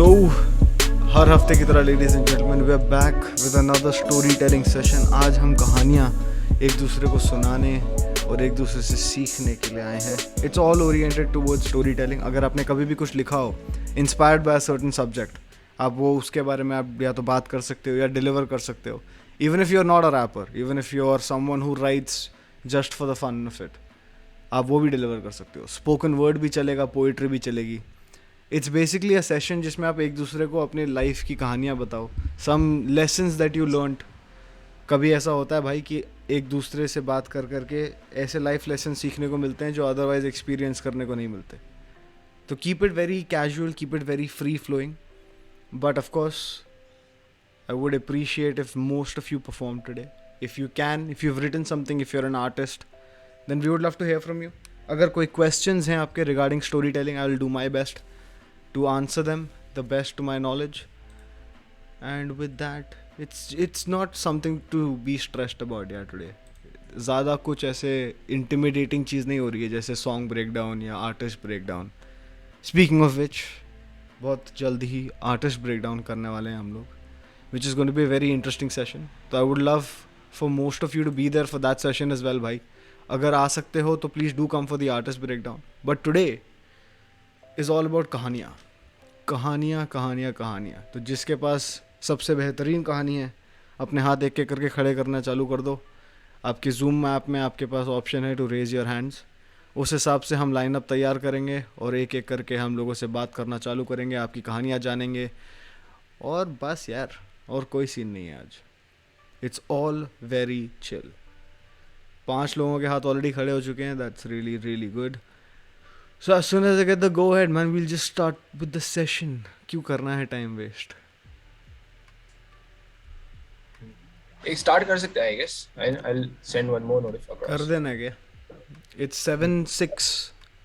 So, हर हफ्ते की तरह ladies and gentleman we are back with another story telling session. आज हम कहानियाँ एक दूसरे को सुनाने और एक दूसरे से सीखने के लिए आए हैं। It's all oriented towards story telling. अगर आपने कभी भी कुछ लिखा हो inspired by a certain subject, आप वो उसके बारे में आप या तो बात कर सकते हो या डिलीवर कर सकते हो। Even if you are not a rapper, even if you are someone who writes just for the fun of it, आप वो भी डिलीवर कर सकते हो। स्पोकन वर्ड भी चलेगा, पोइट्री भी चलेगी। इट्स बेसिकली अ सेशन जिसमें आप एक दूसरे को अपने लाइफ की कहानियाँ बताओ, सम लेसन्स दैट यू लर्नड। कभी ऐसा होता है भाई कि एक दूसरे से बात कर करके ऐसे लाइफ लेसन सीखने को मिलते हैं जो अदरवाइज एक्सपीरियंस करने को नहीं मिलते। तो keep it very casual, keep it very free flowing, but of course I would appreciate if most of you perform today. If you can, if you have written something, if you are an artist, then we would love to hear from you. अगर कोई questions हैं आपके regarding story telling, I will do my best to answer them the best to my knowledge. And with that, it's not something to be stressed about यार today. ज़्यादा कुछ ऐसे intimidating चीज़ नहीं हो रही है जैसे song breakdown या artist breakdown. Speaking of which, बहुत जल्द ही artist breakdown करने वाले हैं हम लोग, which is going to be a very interesting session. तो I would love for most of you to be there for that session as well भाई. अगर आ सकते हो तो please do come for the artist breakdown. But today is all about कहानियाँ कहानियाँ कहानियाँ कहानियाँ। तो जिसके पास सबसे बेहतरीन कहानी है अपने हाथ एक एक करके खड़े करना चालू कर दो। आपकी जूम मैप में आपके पास ऑप्शन है टू रेज़ योर हैंड्स। उस हिसाब से हम लाइनअप तैयार करेंगे और एक एक करके हम लोगों से बात करना चालू करेंगे, आपकी कहानियाँ जानेंगे। और बस यार, और कोई सीन नहीं है आज। It's all very chill. 5 लोगों के हाथ ऑलरेडी खड़े हो चुके हैं। That's really really good. So as soon as I get the go ahead, man, we'll just start with the session. क्यों करना है time waste? एक start कर सकते हैं, I guess. I'll send one more notif across. कर देना क्या? It's 7:06.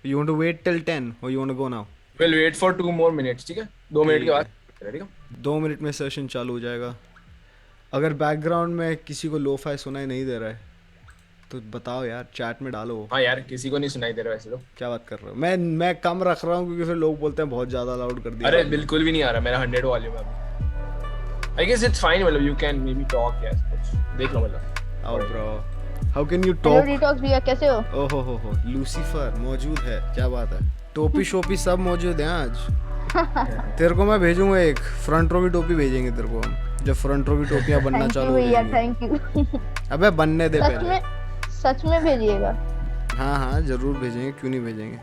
You want to wait till 10 or you want to go now? We'll wait for 2 more minutes, ठीक है? 2 मिनट के बाद ठीक है? 2 मिनट में सेशन चालू हो जाएगा। अगर बैकग्राउंड में किसी को लो-फाई सुनाई नहीं दे रहा है तो बताओ यार, चैट में डालो। हाँ यार, किसी को नहीं सुनाई दे रहा वैसे तो। क्या बात कर रहे हो? मैं कम रख रहा हूँ क्योंकि फिर लोग बोलते हैं बहुत ज़्यादा लाउड कर दिया। अरे बिल्कुल भी नहीं आ रहा, मेरा 100 वॉल्यूम है अभी। I guess it's fine, मतलब you can maybe talk यार, कुछ देख लो मतलब। आओ bro, how can you talk? Hello detox भैया, कैसे हो? ओहो हो, लूसीफर मौजूद है, क्या बात है। टोपी शोपी सब मौजूद है आज। तेरे को मैं भेजूंगा एक फ्रंट रो की टोपी भेजेंगे तेरे को हम, जब फ्रंट रो की टोपियां बनना चालू हो भैया, जाएंगी। Thank you. अबे बनने दे पहले। सच में भेजिएगा। हाँ जरूर भेजेंगे, क्यों नहीं भेजेंगे।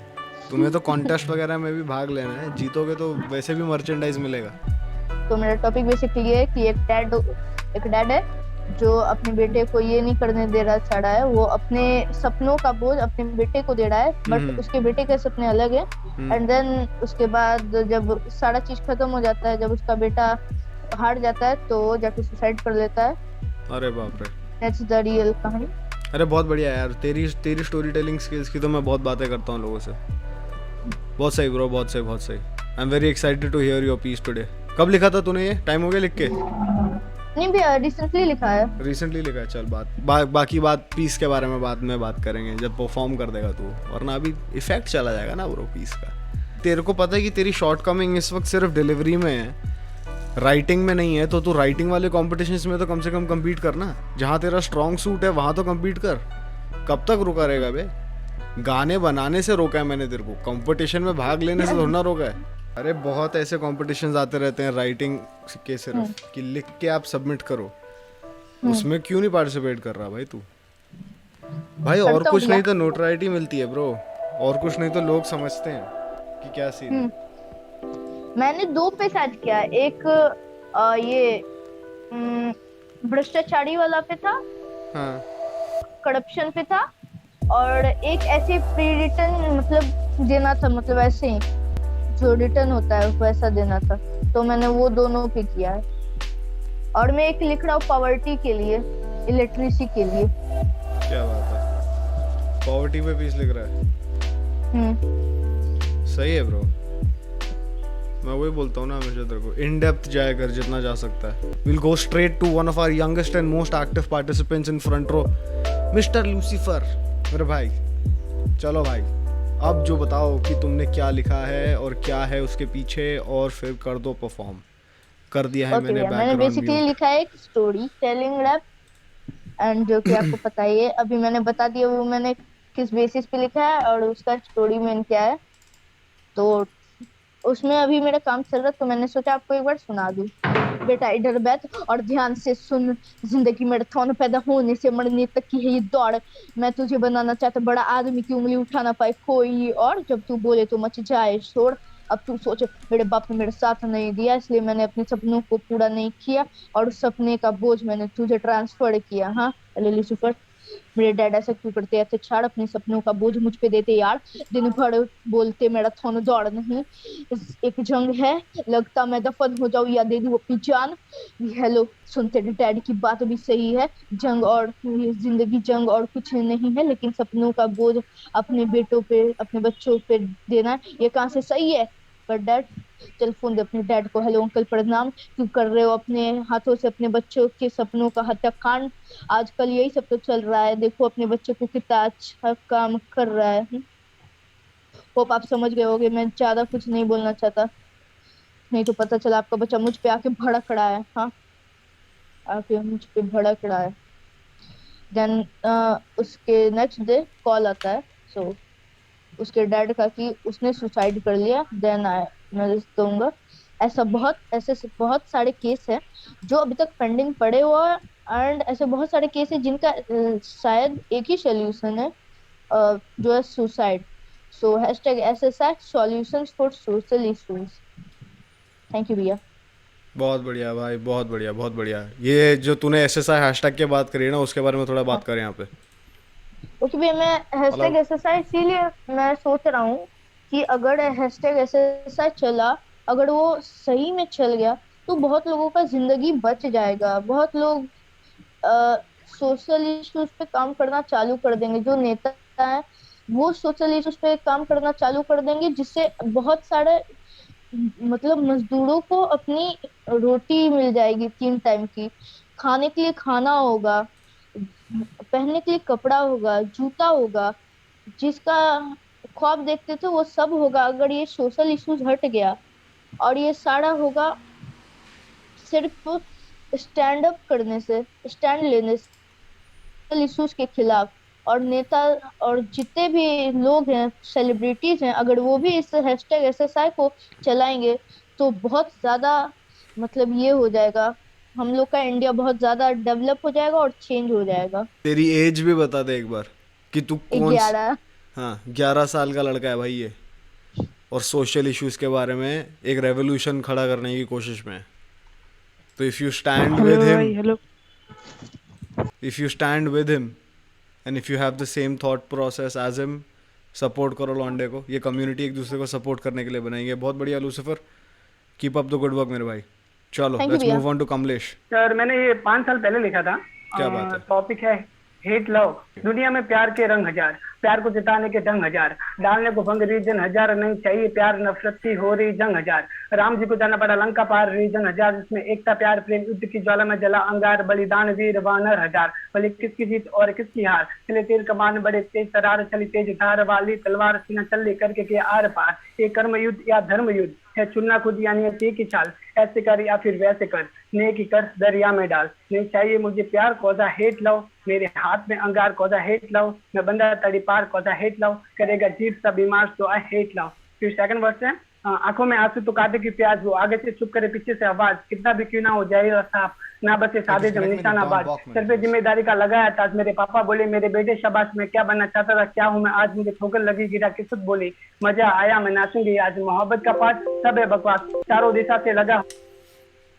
तुम्हें तो कॉन्टेस्ट वगैरह में भी भाग लेना है, जीतोगे तो वैसे भी मर्चेंडाइज मिलेगा। तो मेरा टॉपिक बेसिकली है कि एक डैड है जो अपने बेटे को ये नहीं करने दे रहा चाह है, वो अपने सपनों का बोझ अपने बेटे को दे रहा है, बट उसके बेटे के सपने अलग है। एंड देन उसके बाद जब सारा चीज खत्म हो जाता है, जब उसका बेटा हार जाता है तो जाके सुसाइड कर लेता है। अरे बाप रे, दैट्स द रियल कहानी। अरे बहुत बढ़िया यार, तेरी स्टोरी टेलिंग स्किल्स की तो मैं बहुत बातें करता हूँ लोगों से। बहुत सही ब्रो, बहुत सही। I am very excited to hear your piece today. कब लिखा था तूने ये? टाइम हो गया लिख के? नहीं भैया, रिसेंटली लिखा है। रिसेंटली लिखा है। चल बाकी बात पीस के बारे में बाद में बात करेंगे जब परफॉर्म कर देगा तू, वरना अभी इफेक्ट चला जाएगा ना ब्रो पीस का। तेरे को पता है कि तेरी शॉर्टकमिंग इस वक्त सिर्फ डिलीवरी में है, राइटिंग में नहीं है। तो तू राइटिंग वाले कॉम्पिटिशन्स में तो कम से कम कम्पीट करना। जहाँ तेरा स्ट्रॉन्ग सूट है वहाँ तो कम्पीट कर। कब तक रुका रहेगा बे? गाने बनाने से रोका है मैंने तेरे को, कंपटीशन में भाग लेने से थोड़ा ना रोका है। अरे बहुत ऐसे कॉम्पिटिशन्स आते रहते हैं राइटिंग के सिर्फ कि लिख के आप सबमिट करो, उसमें क्यों नहीं पार्टिसिपेट कर रहा भाई तू? भाई और कुछ नहीं तो नोटराइटी मिलती है ब्रो, और कुछ नहीं तो लोग समझते हैं कि क्या सीन है। मैंने 2 पे सर्च किया, एक ये भ्रष्टाचारी वाला पे था, हाँ, करप्शन पे था, और एक ऐसे प्री रिटन मतलब देना था, मतलब ऐसे ही जो रिटर्न होता है वैसा देना था। तो मैंने वो दोनों पे किया है। और मैं एक लिख रहा हूँ पॉवर्टी के लिए, इलिटरेसी के लिए। क्या बात है, पॉवर्टी पे पीस लिख रहा है। सही है ब्रो, मैं वही बोलता हूँ ना हमेशा तेरे को, इन डेप्थ जाया कर जितना जा सकता है। Will go straight to one of our youngest and most active participants in front row, mister Lucifer. मेरे भाई चलो भाई, अब जो बताओ कि तुमने क्या लिखा है और क्या है उसके पीछे, और फिर कर दो परफॉर्म। कर दिया है ओके मैंने भैया, मैंने बैकग्राउंड बेसिकली म्यूट। लिखा है एक स्टोरी टेलिंग रैप, एंड जो कि आपको पता ही है, अभी मैंने बता दिया वो मैंने किस बेसिस पे लिखा है और उसका स्टोरी मेन क्या है। तो उसमें अभी मेरा काम चल रहा है, तो मैंने सोचा आपको एक बार सुना दूं। बेटा इधर बैठ और ध्यान से सुन, जिंदगी मैराथन, पैदा होने से मरने तक की है ये दौड़। मैं तुझे बनाना चाहता बड़ा आदमी की उंगली उठा ना पाए कोई, और जब तू बोले तो मच जाए शोर। अब तू सोच, मेरे बाप ने मेरे साथ नहीं दिया, इसलिए मैंने अपने सपनों को पूरा नहीं किया, और उस सपने का बोझ मैंने तुझे ट्रांसफर किया। हाँ लूसीफर, मेरे डैड ऐसा क्यों करते, ऐसे छाड़ अपने सपनों का बोझ मुझ पे देते यार। दिन भर बोलते मैराथन दौड़ नहीं, एक जंग है, लगता मैं दफन हो जाऊं या दे दूं अपनी जान। हेलो, सुनते डैड की बात भी सही है, जंग और ये जिंदगी जंग और कुछ नहीं है, लेकिन सपनों का बोझ अपने बेटों पे, अपने बच्चों पे देना ये कहाँ से सही है। पर डैड, चल फोन दे अपने डैड को। हेलो अंकल प्रणाम, क्यों कर रहे हो अपने हाथों से अपने बच्चों के सपनों का हत्याकांड। आजकल यही सब तो चल रहा है, देखो अपने बच्चे को कितना अच्छा काम कर रहा है। होप आप समझ गए होगे, मैं ज्यादा कुछ नहीं बोलना चाहता, नहीं तो पता चला आपका बच्चा मुझ पे आके भड़क रहा है। हाँ, आके मुझ पे भड़क रहा है। देन उसके नेक्स्ट डे कॉल आता है, सो उसके डैड का कि उसने सुसाइड कर लिया। देन मैं कहूंगा ऐसे बहुत सारे केस हैं जो अभी तक पेंडिंग पड़े हुए हैं, एंड ऐसे बहुत सारे केस हैं जिनका शायद एक ही सोल्यूशन है, जो है suicide. So hashtag SSI solutions for social issues. Thank you भैया। बहुत बढ़िया भाई, बहुत बढ़िया, बहुत बढ़िया। ये जो तूने SSI हैशटैग की बात करी है ना, उसके बारे में थोड़ा बात हाँ करें यहाँ पे। ओके भैया, मैं हैशटैग मतलब SSI इसीलिए मैं सोच रहा हूँ कि अगर हैशटैग SSI चला, अगर वो सही में चल गया, तो बहुत लोगों का जिंदगी बच जाएगा। बहुत लोग सोशल इश्यूज पे काम करना चालू कर देंगे, जो नेता है वो सोशल इश्यूज पे काम करना चालू कर देंगे, जिससे बहुत सारे मतलब मजदूरों को अपनी रोटी मिल जाएगी, 3 टाइम की, खाने के लिए खाना होगा, पहनने के लिए कपड़ा होगा, जूता होगा, जिसका ख्वाब देखते थे वो सब होगा अगर ये सोशल इश्यूज हट गया। और ये सारा होगा सिर्फ स्टैंड अप करने से, स्टैंड लेने से इश्यूज के खिलाफ। और नेता और जितने भी लोग हैं, सेलिब्रिटीज हैं, अगर वो भी इस हैशटैग SSI को चलाएंगे, तो बहुत ज्यादा मतलब ये हो जाएगा, हम लोग का इंडिया बहुत ज्यादा डेवलप हो जाएगा और चेंज हो जाएगा। तेरी एज भी बता दे एक बार कि तू कौन 11। हाँ, 11 साल का लड़का है भाई ये, और सोशल इश्यूज के बारे में एक रेवोल्यूशन खड़ा करने की कोशिश में है। तो if you stand hello with भाई, him, hello. If you stand with him and if you have the same thought process as him, support करो लॉन्डे को। ये कम्युनिटी एक दूसरे को सपोर्ट करने के लिए बनाएंगे। बहुत बढ़िया Lucifer, keep up the good work मेरे भाई। चलो थैंक यू लेट्स भैया। Move on to Kamlesh. Sir मैंने ये 5 साल पहले लिखा था। क्या बात है। टॉपिक है हेट लव। दुनिया में प्यार के रंग हजार, प्यार को जिताने के ढंग हजार, डालने को भंग रीजन हजार, नहीं चाहिए प्यार नफरत की हो रही जंग हजार। राम जी को जाना पड़ा लंका पार रीजन हजार, जिसमें एकता प्यार प्रेम युद्ध की ज्वाला में जला अंगार, बलिदान वीर वानर हजार। भले किसकी जीत और किसकी हार, चले तीर कमान बड़े तेज तरार, चली तेज धार वाली तलवार, सीना चल करके किया आर पार। ये कर्म युद्ध या धर्म युद्ध है, चुनना खुद यानी एक ही चाल, ऐसे कर या फिर वैसे कर, नेकी कर दरिया में डाल। नहीं चाहिए मुझे प्यार कौजा हेट लव, मेरे हाथ में अंगार कौजा हेट लव, मैं बंदा तड़ी पार कौजा हेट लव, करेगा जीव सा बीमार तो आई हेट लव। फिर सेकंड वर्स है, आंखों में आंसू तो काटे की प्याज, वो आगे से चुप करे पीछे से आवाज, कितना भी क्यों ना हो जाए साफ, ना बसे सादे जम निशानाबाज, सर पे जिम्मेदारी का लगाया ताज। मेरे पापा बोले मेरे बेटे शाबाश, मैं क्या बनना चाहता था क्या हूँ मैं आज, मुझे ठोकर लगी गिरा किस्मत बोली, मजा आया मैं नाचूंगी आज, मोहब्बत का पाठ सब है बकवास, चारों दिशा से लगा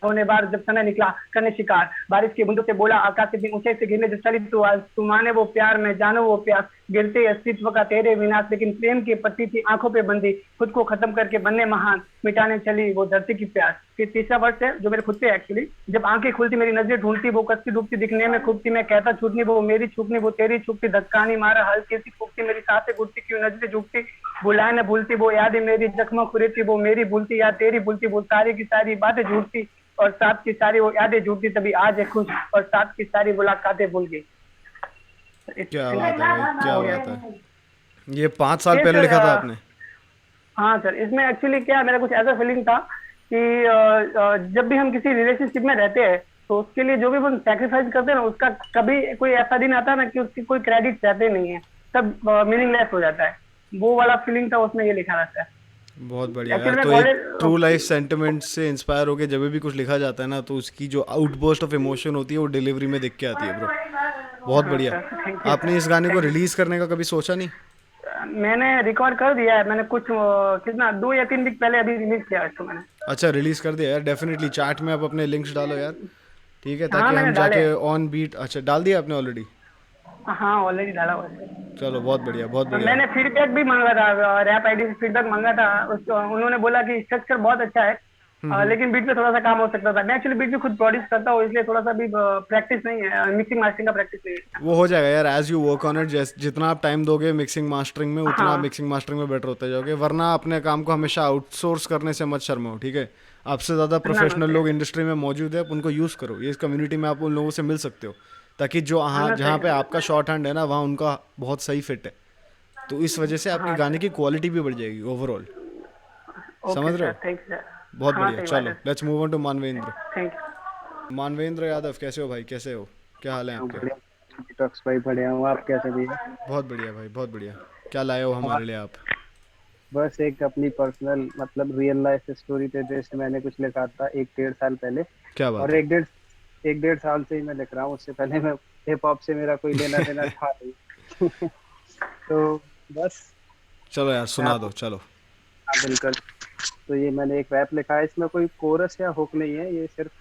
होने बार जब समय निकला करने शिकार, बारिश की बूंदों से बोला आकाश के दिन ऊंचाई से गिरने जो चली तू आज, तू माने वो प्यार में जानो वो प्यास, गिरते अस्तित्व का तेरे विनाश, लेकिन प्रेम की पट्टी थी आंखों पे बंदी, खुद को खत्म करके बनने महान, मिटाने चली वो धरती की प्यास। फिर तीसरा वर्ष है जो मेरे खुद पे एक्चुअली, जब आंखें खुलती मेरी नजरें ढूंढती, वो कस्ती डूबती दिखने में खूबती, मैं कहता छूटनी वो मेरी छूटनी, वो तेरी छूटती, धक्का नहीं मारा हल्की सी फूकती, मेरी सांसें घुटती क्यों नजरें झुकती, बुलाए न भूलती वो यादें मेरी, जख्म खुरेती वो मेरी भूलती या तेरी भूलती, वो सारी की सारी बातें झूठती और साथ की सारी वो यादें झूठी, तभी आज है खुश और साथ की सारी मुलाकातें भूल गई। क्या बात है भाई, क्या बात है। ये 5 साल ये पहले सर, लिखा था आपने? हाँ सर, इसमें एक्चुअली क्या मेरा कुछ ऐसा फीलिंग था कि जब भी हम किसी रिलेशनशिप में रहते हैं तो उसके लिए जो भी हम सेक्रीफाइस करते हैं ना, उसका कभी कोई ऐसा दिन आता है ना कि उसकी कोई क्रेडिट रहते नहीं है, सब मीनिंगलेस हो जाता है। वो वाला फीलिंग था उसमें, ये लिखा रहता है। बहुत बढ़िया यार। एक्चुअली मैं तो एक कॉलेज, ट्रू लाइफ सेंटिमेंट से इंस्पायर होके जब भी कुछ लिखा जाता है ना, तो उसकी जो आउटबर्स्ट ऑफ इमोशन होती है वो डिलीवरी में दिख के आती है ब्रो। बहुत बढ़िया। थैंक यू आपने इस गाने को रिलीज करने का कभी सोचा नहीं? मैंने रिकॉर्ड कर दिया है, मैंने कुछ कितना 2 या 3 वीक पहले अभी रिलीज किया है इसको मैंने। अच्छा, रिलीज कर दिया यार। डेफिनेटली चैट में आप अपने लिंक्स डालो यार, ठीक है, हाँ ताकि मैंने हम डाले जाके हैं। On beat. अच्छा, डाल दिया आपने ऑलरेडी? हाँ ऑलरेडी डाला हुआ है। चलो बहुत बढ़िया, बहुत तो बढ़िया। मैंने फीडबैक भी मांगा था, रैप आईडी से फीडबैक मांगा था उन्होंने बोला कि स्ट्रक्चर बहुत अच्छा है, लेकिन बीट पे थोड़ा सा काम हो सकता था। मैं एक्चुअली बीट भी खुद प्रोड्यूस करता हूँ, इसलिए थोड़ा सा भी प्रैक्टिस नहीं है, मिक्सिंग मास्टरिंग का प्रैक्टिस नहीं है। वो हो जाएगा यार, as you work on it. जितना आप टाइम दोगे मिक्सिंग मास्टरिंग में, उतना आप हाँ मिक्सिंग मास्टरिंग में बेटर होते जाओगे। वरना अपने काम को हमेशा आउटसोर्स करने से मत शर्माओ, ठीक है? आपसे ज़्यादा ना प्रोफेशनल सही लोग इंडस्ट्री में मौजूद है, आप उनको यूज़ करो। ये इस कम्युनिटी में आप उन लोगों से मिल सकते हो, ताकि जो हाँ हाँ ना जहाँ सही पे आपका शॉर्ट हैंड है ना, वहाँ उनका बहुत सही फिट है। तो इस वजह से आपके हाँ गाने सर। की क्वालिटी भी बढ़ जाएगी ओवरऑल। ओके समझ रहे सर, हो? Thank you sir. बहुत हाँ बढ़िया। सही बात चलो है। Let's move on to Manvendra. Thank you. Manvendra Yadav, कैसे हो भाई? कैसे हो? क्या हाल है आपके? बढ़िया। डिटॉक्स भाई बढ़िया हूँ, आप कैसे भी हैं? बहुत बढ़िया भाई, बहुत बढ़िया। क्या लाए हो हाँ, हमारे लिए आप? बस एक अपनी पर्सनल मतलब रियल लाइफ स्टोरी पे बेस्ड मैंने कुछ लिखा था 1-1.5 साल पहले। क्या बात और है। 1-1.5 साल से ही मैं लिख रहा हूँ, उससे पहले मैं हिप हॉप से मेरा कोई लेना देना था नहीं। तो बस चलो यार मैं सुना दो, आपको, चलो। हाँ, बिल्कुल। तो ये मैंने एक रैप लिखा है, इसमें कोई कोरस या हुक नहीं है, ये सिर्फ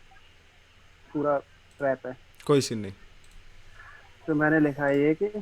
पूरा रैप है। कोई सीन नहीं। तो मैंने लिखा है ये कि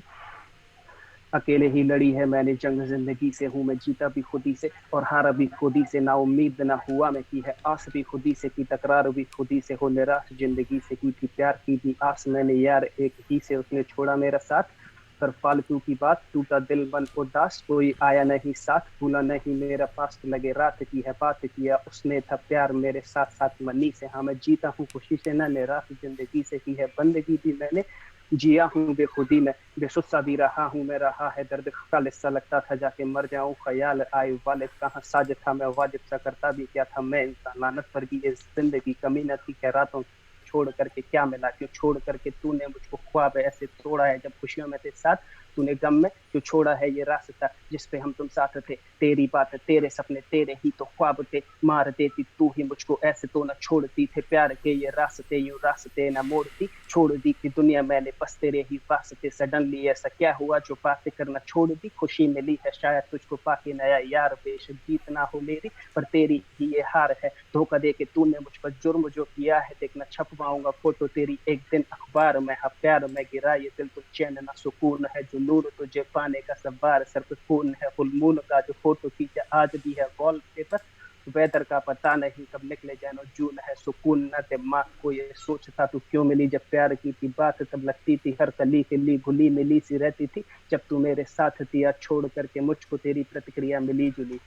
अकेले ही लड़ी है मैंने जंग जिंदगी से, हूं मैं जीता भी खुदी से और हारा भी खुदी से, ना उम्मीद ना हुआ मैं की है आस भी खुदी से, की तकरार भी खुदी से, हो निराश जिंदगी से, की थी प्यार की भी आस मैंने यार एक ही से, उसने छोड़ा मेरा साथ पर फालतू की बात, टूटा दिल मन उदास, कोई आया नहीं साथ, भूला नहीं मेरा पास, लगे रात की है बात, किया उसने था प्यार मेरे साथ साथ मनी से, हाँ मैं जीता हूँ खुशी से, ना निराश जिंदगी से, की है बंदगी भी मैंने जिया हूँ बेखुदी में, बेसुसा भी रहा हूँ मैं, रहा है दर्द खालिद सा, लगता था जाके मर जाऊं, ख्याल आए वालिद कहाँ साजिद था, मैं वाजिब सा करता भी क्या था मैं इंसान, लानत पर भी ये जिंदगी कमी न थी, कह रातों छोड़ करके क्या मिला, क्यों छोड़ करके तूने मुझको ख्वाब ऐसे तोड़ा है, जब खुशियों में थे साथ तूने गम में क्यों छोड़ा है ये रास्ता, जिस पे हम तुम साथ थे, तेरी बात तेरे सपने तेरे ही तो ख्वाब थे, मार देती तू ही मुझको ऐसे तो न छोड़ती, थे प्यार के ये रास्ते यूं रास्ते न मोड़ती, छोड़ दी थी दुनिया मैंने बस तेरे ही वास्ते, सडनली ऐसा क्या हुआ जो बातें करना छोड़ दी, खुशी मिली है शायद तुझको पाके नया यार, बेशक जीत ना हो मेरी पर तेरी ही ये हार है, धोखा दे के तूने मुझ पर जुर्म जो किया है, देखना छपवाऊंगा फोटो तेरी एक दिन अखबार में, हाँ प्यार में गिरा ये दिल तो चैन ना सुकून है, जो नूर तुझे पाने का सवार सर पे खून है, फुल मून का जो फोटो खींचा आज भी है वॉल पेपर, वेदर का पता नहीं कब निकले जानो जून है, सुकून न दिमाग को ये सोचता तू क्यों मिली, जब प्यार की थी बात तब लगती थी हर कली खिली घुली मिली सी रहती थी, जब तू मेरे साथ दिया छोड़ करके मुझको तेरी प्रतिक्रिया मिली जुली।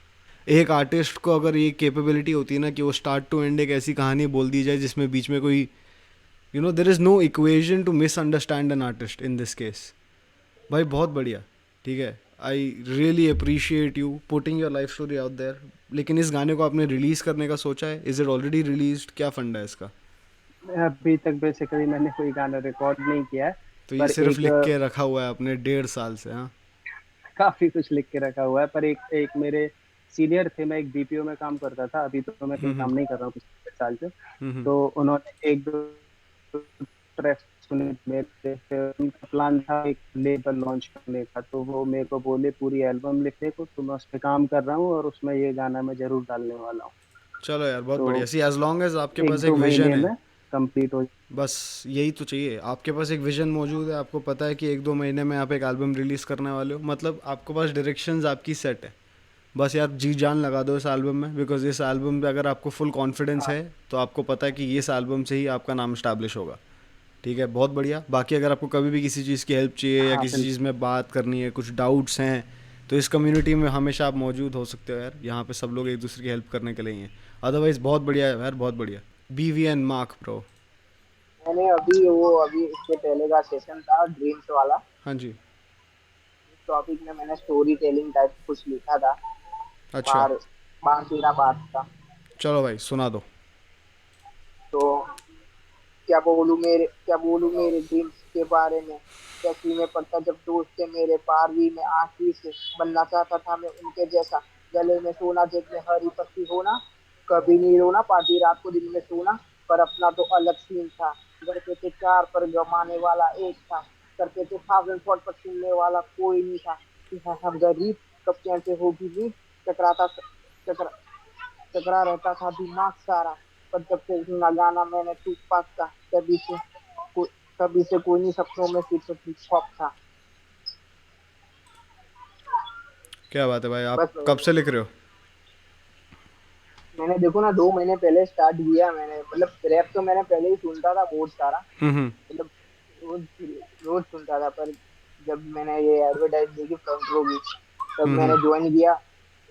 एक आर्टिस्ट को अगर ये कैपेबिलिटी होती है ना कि वो स्टार्ट टू एंड एक ऐसी कहानी बोल दी जाए जिसमें बीच में कोई there is no equation to misunderstand an artist in this case. भाई बहुत बढ़िया, ठीक है। I really appreciate you putting your life story out there. लेकिन इस गाने को आपने रिलीज़ करने का सोचा है? Is it already released? क्या फंडा है इसका? अभी तक बेसिकली मैंने कोई गाना रिकॉर्ड नहीं किया है, तो ये पर सिर्फ एक लिख के रखा हुआ है आपने 1.5 साल से? हाँ, काफी कुछ लिख के रखा हुआ है, पर एक मेरे सीनियर थे, मैं एक बीपीओ में काम करता था, अभी तो मैं कहीं काम नहीं कर रहा हूँ पिछले साल से, तो उन्होंने 1-2 ट्रैक सुने मेरे, फिर उनका प्लान था एक लेबल लॉन्च करने का, तो वो मेरे को बोले पूरी एल्बम लिखने को, तो मैं उस पर काम कर रहा हूँ और उसमें ये गाना मैं जरूर डालने वाला हूँ। चलो यार बहुत तो बढ़िया। सी एज लॉन्ग एज आपके पास 1-2 एक विजन महीने है, में कंप्लीट हो। बस यही तो चाहिए। आपके पास एक विजन मौजूद है, आपको पता है कि 1-2 महीने में आप एक एल्बम रिलीज़ करने वाले हो, मतलब आपके पास डायरेक्शंस आपकी सेट है। बस यार जी जान लगा दो इस एल्बम में, बिकॉज इस एल्बम पे अगर आपको फुल कॉन्फिडेंस है तो आपको पता है कि इस एल्बम से ही आपका नाम इस्टेब्लिश होगा, ठीक है? बहुत बढ़िया। बाकी अगर आपको कभी भी किसी चीज़ की हेल्प चाहिए या हाँ किसी चीज़ में बात करनी है, कुछ डाउट्स हैं, तो इस कम्युनिटी में हमेशा आप मौजूद हो सकते हो यार। यहाँ पे सब लोग एक दूसरे की हेल्प करने के लिए ही हैं। अदरवाइज़ बहुत बढ़िया है यार, बहुत बढ़िया। BVN mark pro. मैंने अभी इसके पहले का सेशन था ड्रीम्स वाला, हाँ जी। टॉपिक में मैंने स्टोरी टेलिंग टाइप कुछ लिखा था। अच्छा, बार 12-13 पार्ट का। चलो भाई सुना दो। तो क्या बोलूं मेरे ड्रीम्स के बारे में। 10वीं में पढ़ता जब दोस्त थे मेरे, 12वीं में 8वीं से बनना चाहता था मैं उनके जैसा। गले में सोना, जेब में हरी पत्ती होना, कभी नहीं रोना, पार्टी रात को दिन में सोना। पर अपना तो अलग सीन था। घर पे थे 4 पर गमाने वाला एक था। करते थे 1000 पर सुनने वाला कोई नहीं था। कि है हम गरीब, कब कैसे होगी नींद। चकराता चकरा चकरा रहता था दिमाग सारा। पर जब से सुना गाना मैंने टू पास का, को, तभी से कोई नहीं, सपनों में सिर्फ हिप हॉप था। क्या बात है भाई, आप बस कब से लिख रहे हो? मैंने देखो ना 2 महीने पहले स्टार्ट किया मैंने। मतलब रैप तो मैंने पहले ही सुनता था बहुत सारा। हम्म। मतलब रोज रोज सुनता था। पर जब मैंने ये एडवर्टाइज देखी फ्रंट रो की, तब मैंने ज्वाइन किया।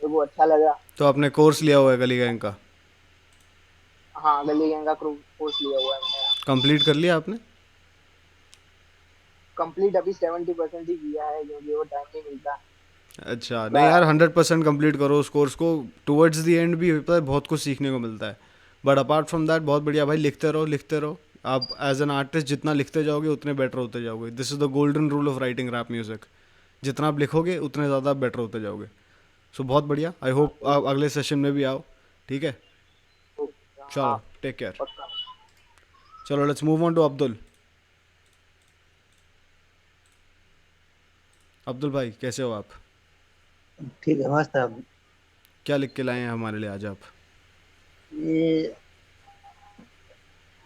तो वो अच्छा लगा। तो आपने कोर्स लिया हुआ है गली गैंग का? हाँ, गली गैंग का कोर्स लिया हुआ है मैंने। कंप्लीट कर लिया आपने? कंप्लीट अभी 70% ही किया है, क्योंकि वो टाइम नहीं मिलता। अच्छा, नहीं यार 100% कंप्लीट करो उस कोर्स को। टुवर्ड्स द एंड भी पता है बहुत कुछ सीखने को मिलता है। बट अपार्ट फ्रॉम दैट बहुत बढ़िया भाई, लिखते रहो लिखते रहो। आप एज एन आर्टिस्ट जितना लिखते जाओगे उतने बेटर होते जाओगे। This is the golden rule of writing rap music. जितना आप लिखोगे उतने ज़्यादा बेटर होते जाओगे। सो बहुत बढ़िया, आई होप आप अगले सेशन में भी आओ, ठीक है? चलो, टेक केयर। पक्का। चलो let's move on to Abdul. Abdul भाई कैसे हो आप? ठीक है, मस्त है। अब क्या लिख के लाए हैं हमारे लिए आज आप? ये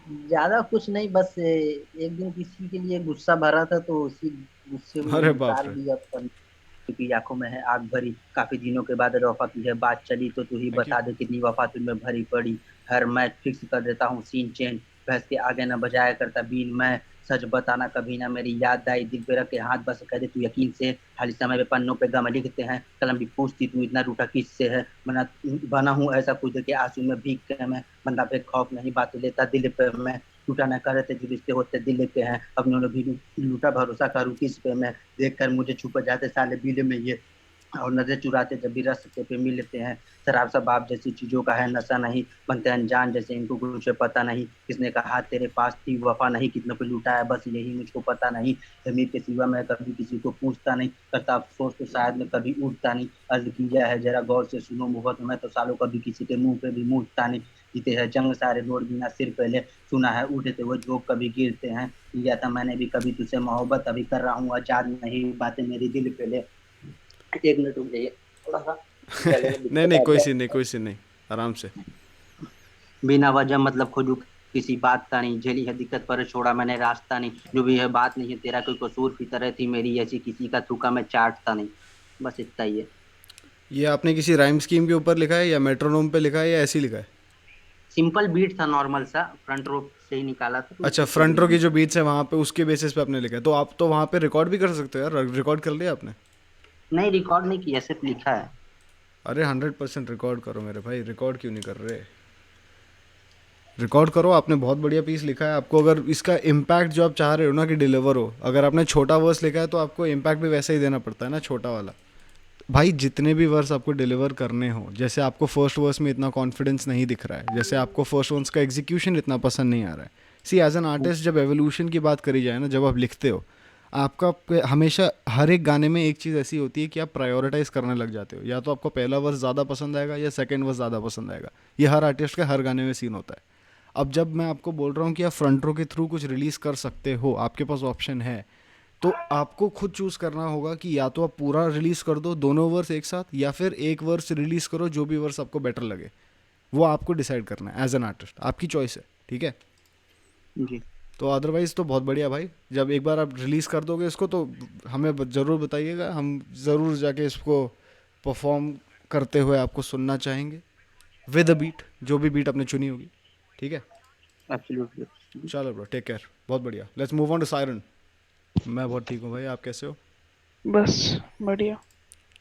ज्यादा कुछ नहीं, बस एक दिन किसी के लिए गुस्सा भरा था, तो उसी गुस्से में अरे बाप निकाल रे। दिया। पर की आंखों में है आग भरी, काफी दिनों के बाद रफा की है बात चली, तो तू ही Thank you. बता दे कितनी वफा तुझमें भरी पड़ी। हर मैच फिक्स कर देता हूँ सीन चेंज, भैंस के आगे न बजाया करता बीन मैं। सच बताना कभी ना मेरी याद आई, दिल पे रख के हाथ बस कह दे तू यकीन से। खाली समय पे पन्नों पे गम लिखते हैं, कलम भी पूछती तू इतना रूठा किससे है। बना हूँ ऐसा कुछ के आंसू में भीग के मैं। बंदा पे खौफ नहीं, बात लेता दिल पे मैं। टूटा न करे थे जो रिश्ते होते दिल के हैं, अपनों ने भी लूटा भरोसा करूँ किस पे मैं। देख कर मुझे छुप जाते साले बिल में ये, और नजर चुराते जब भी रास्ते पे मिलते हैं। शराब शबाब जैसी चीजों का है नशा नहीं, बनते अनजान जैसे इनको कुछ पता नहीं। किसने कहा तेरे पास थी वफा नहीं, कितनों को लूटा है बस यही मुझको पता नहीं। जमीर के सिवा मैं कभी किसी को पूछता नहीं, करता अफसोस तो शायद मैं कभी उठता नहीं। अर्ज किया है जरा गौर से सुनो मोहब्बत, मैं तो सालों कभी किसी के मुंह पे भी मूछता नहीं। जीते हैं जंग सारे दौड़ बिना सिर पहले, सुना है उठते वो जो कभी गिरते हैं। किया था मैंने भी कभी तुझसे मोहब्बत, अभी कर रहा हूँ आजाद नहीं बातें मेरी दिल पे ले। 1 मिनट रुक जाइए थोड़ा सा, गले में नहीं दिक्कत नहीं, आ कोई गया। सीन नहीं कोई सीन नहीं, आराम से। बिना वजह मतलब खुद किसी बात का नहीं, झेली है दिक्कत पर छोड़ा मैंने रास्ता नहीं। जो भी है बात नहीं है तेरा कोई कसूर, की तरह थी मेरी ऐसी किसी का थूका मैं चाटता नहीं। बस इतना ही है। ये आपने किसी राइम स्कीम के ऊपर लिखा है या मेट्रोनोम पे लिखा है या ऐसे ही लिखा है? सिंपल बीट था, नॉर्मल सा, फ्रंट रो से ही निकाला था। अच्छा, फ्रंट रो की जो बीट्स है वहाँ पे उसके बेसिस पे आपने लिखा है, तो आप तो वहाँ पे रिकॉर्ड भी कर सकते हो यार। रिकॉर्ड कर लिया आपने? नहीं, रिकॉर्ड नहीं किया, सिर्फ लिखा है। अरे 100% रिकॉर्ड करो मेरे भाई, रिकॉर्ड क्यों नहीं कर रहे? रिकॉर्ड करो, आपने बहुत बढ़िया पीस लिखा है। आपको अगर इसका इम्पैक्ट जो आप चाह रहे हो ना कि डिलीवर हो, अगर आपने छोटा वर्स लिखा है तो आपको इम्पैक्ट भी वैसा ही देना पड़ता है ना, छोटा वाला। भाई जितने भी वर्स आपको डिलीवर करने हो, जैसे आपको फर्स्ट वर्स में इतना कॉन्फिडेंस नहीं दिख रहा है, जैसे आपको फर्स्ट वर्स का एग्जीक्यूशन इतना पसंद नहीं आ रहा है। सी एज एन आर्टिस्ट जब एवोल्यूशन की बात करी जाए ना, जब आप लिखते हो, आपका हमेशा हर एक गाने में एक चीज़ ऐसी होती है कि आप प्रायोरिटाइज करने लग जाते हो। या तो आपको पहला वर्स ज़्यादा पसंद आएगा या सेकंड वर्स ज़्यादा पसंद आएगा। ये हर आर्टिस्ट का हर गाने में सीन होता है। अब जब मैं आपको बोल रहा हूँ कि आप फ्रंट रो के थ्रू कुछ रिलीज़ कर सकते हो, आपके पास ऑप्शन है, तो आपको खुद चूज़ करना होगा कि या तो आप पूरा रिलीज़ कर दो दोनों वर्स एक साथ, या फिर एक वर्स रिलीज़ करो, जो भी वर्स आपको बेटर लगे वो आपको डिसाइड करना है एज एन आर्टिस्ट, आपकी चॉइस है, ठीक है? जी तो अदरवाइज़ तो बहुत बढ़िया भाई, जब एक बार आप रिलीज़ कर दोगे इसको तो हमें ज़रूर बताइएगा, हम ज़रूर जाके इसको परफॉर्म करते हुए आपको सुनना चाहेंगे विद अ बीट, जो भी बीट आपने चुनी होगी, ठीक है? एब्सोल्युटली। चलो ब्रो, टेक केयर, बहुत बढ़िया। Let's move on to Siren. मैं बहुत ठीक हूँ भाई, आप कैसे हो? बस बढ़िया।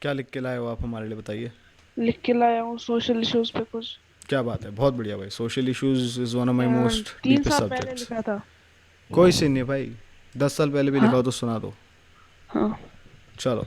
क्या लिख के लाए हो आप हमारे लिए, बताइए। लिख के लाया हूँ सोशल इश्यूज पे कुछ। क्या बात है, बहुत बढ़िया भाई। Social issues is one of my most 3 deepest साल पहले सब्जेक्ट्स। लिखा था। कोई सीन नहीं भाई, 10 साल पहले भी लिखा हो तो सुना दो। हाँ, चलो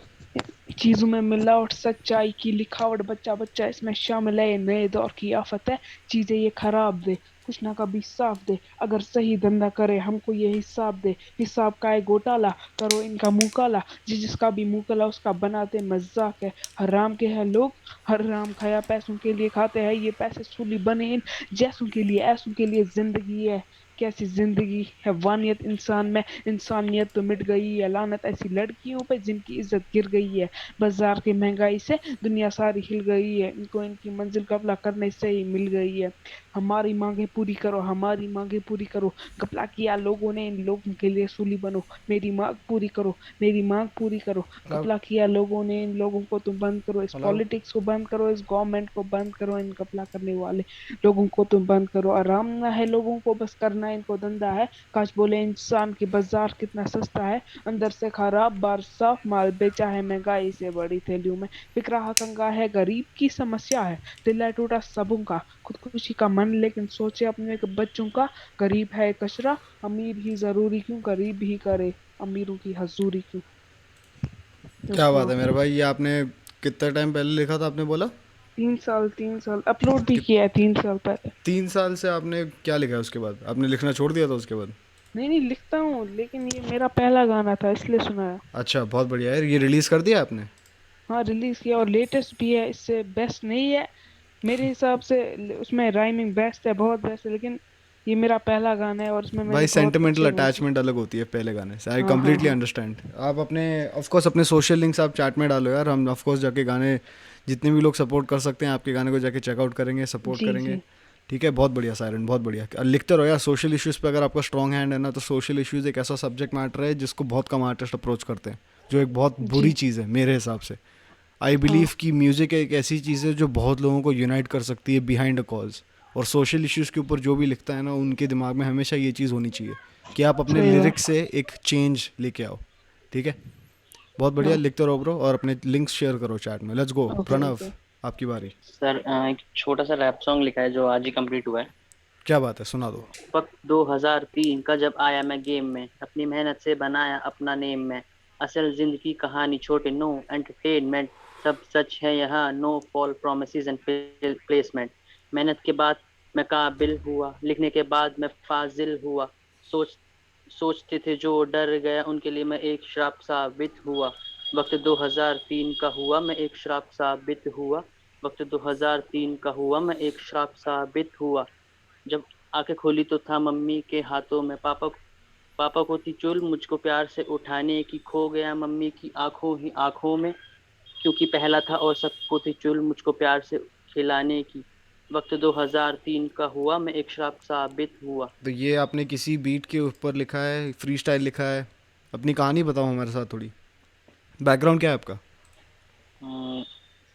चीजों में मिलावट, सच्चाई की लिखावट, बच्चा बच्चा इसमें शामिल है, ये नए दौर की आफत है। चीजें ये खराब दे, कुछ ना कभी साफ दे, अगर सही धंधा करे हमको ये हिसाब दे। हिसाब का है घोटाला, करो इनका मुंह काला, जिसका भी मुंह काला उसका बनाते मजाक है। हराम के हैं लोग, हराम खाया पैसों के लिए खाते हैं, ये पैसे सूली बने इन जैसों के लिए, ऐसों के लिए जिंदगी है। कैसी जिंदगी है वानियत इंसान में, इंसानियत तो मिट गई है। लानत ऐसी लड़कियों पे जिनकी इज्जत गिर गई है, बाजार की महंगाई से दुनिया सारी हिल गई है, इनको इनकी मंजिल कबला करने से ही मिल गई है। हमारी मांगे पूरी करो, हमारी मांगे पूरी करो, घपला किया लोगों ने, इन लोगों के लिए सूली बनो। मेरी मांग पूरी करो, मेरी मांग पूरी करो, घपला किया लोगों ने, इन लोगों को तुम बंद करो, इस पॉलिटिक्स को बंद करो, इस गवर्नमेंट को बंद करो, इन घपला करने वाले लोगों को तुम बंद करो। आराम ना है लोगों को, बस करना इनको धंधा है। काश बोले इंसान की बाजार कितना सस्ता है, अंदर से खराब बाहर साफ माल बेचा है महंगाई से बड़ी थैलियों में। फिक रहा तंगा है, गरीब की समस्या है, दिल है टूटा सबों का, खुदकुशी का मन लेकिन सोचे अपने के बच्चों का। गरीब है कचरा, अमीर ही जरूरी क्यों, गरीब ही करे अमीरों की हजूरी क्यों। क्या बात है मेरे भाई, ये आपने कितना टाइम पहले लिखा था आपने बोला? 3 साल अपलोड भी किया है 3 साल पहले। 3 साल से आपने क्या लिखा है? उसके बाद आपने लिखना छोड़ दिया था उसके बाद? नहीं नहीं, लिखता हूँ, लेकिन ये मेरा पहला गाना था इसलिए सुनाया। अच्छा, बहुत बढ़िया यार। ये रिलीज़ कर दिया आपने? हाँ रिलीज किया, और लेटेस्ट भी है, इससे बेस्ट नहीं है मेरे हिसाब से, उसमें राइमिंग बेस्ट है, बहुत बेस्ट है, लेकिन ये मेरा पहला गाना है और इसमें मैंने भाई बहुत सेंटिमेंटल अच्छे वर्ड्स। अटैचमेंट अलग होती है पहले गाने से। आई हाँ हाँ कम्प्लीटली हाँ अंडरस्टैंड। आप अपने ऑफ कोर्स अपने सोशल लिंक्स आप चैट में डालो यार, हम ऑफ कोर्स जाके गाने जितने भी लोग सपोर्ट कर सकते हैं आपके गाने को जाके चेकआउट करेंगे, सपोर्ट जी करेंगे। जी ठीक है, बहुत बढ़िया सायरन, बहुत बढ़िया। और लिखते रहो यार सोशल इश्यूज़ पे, अगर आपका स्ट्रॉन्ग हैंड है ना, तो सोशल इश्यूज़ एक ऐसा सब्जेक्ट मैटर है जिसको बहुत कम आर्टिस्ट अप्रोच करते हैं, जो एक बहुत बुरी जी। चीज़ है मेरे हिसाब से। आई हाँ बिलीव कि म्यूज़िक एक ऐसी चीज़ है जो बहुत लोगों को यूनाइट कर सकती है बिहाइंड अ कॉज। और सोशल इश्यूज़ के ऊपर जो भी लिखता है ना, उनके दिमाग में हमेशा ये चीज़ होनी चाहिए कि आप अपने सही बात। लिरिक्स से एक चेंज लेके आओ। ठीक है, बहुत बढ़िया। हाँ लिखते रहो ब्रो, और अपने लिंक्स शेयर करो चैट में। Let's go okay Pranav, okay. आपकी बारी। सर एक छोटा सा रैप सॉन्ग लिखा है जो आज ही कंप्लीट हुआ है। क्या बात है, सुना दो। वक्त 2003 का जब आया मैं गेम में, अपनी मेहनत से बनाया अपना नेम में। असल जिंदगी कहानी छोटे, नो एंटरटेनमेंट, सब सच है यहाँ, no false promises and placement. मेहनत के बाद मैं काबिल हुआ, लिखने के बाद मैं फाजिल हुआ। सोचते थे जो डर गया उनके लिए मैं एक श्राप साबित हुआ। वक्त 2003 का हुआ मैं एक श्राप साबित हुआ। वक्त 2003 का हुआ मैं एक श्राप साबित हुआ। जब आंखें खोली तो था मम्मी के हाथों में, पापा को थी चुल मुझको प्यार से उठाने की, खो गया मम्मी की आंखों ही आंखों में, क्योंकि पहला था और सबको थी चुल मुझको प्यार से खिलाने की। वक्त 2003 का हुआ मैं एक श्राप साबित हुआ। तो ये आपने किसी बीट के ऊपर लिखा है, फ्री स्टाइल लिखा है? अपनी कहानी बताओ हमारे साथ थोड़ी, बैकग्राउंड क्या है आपका?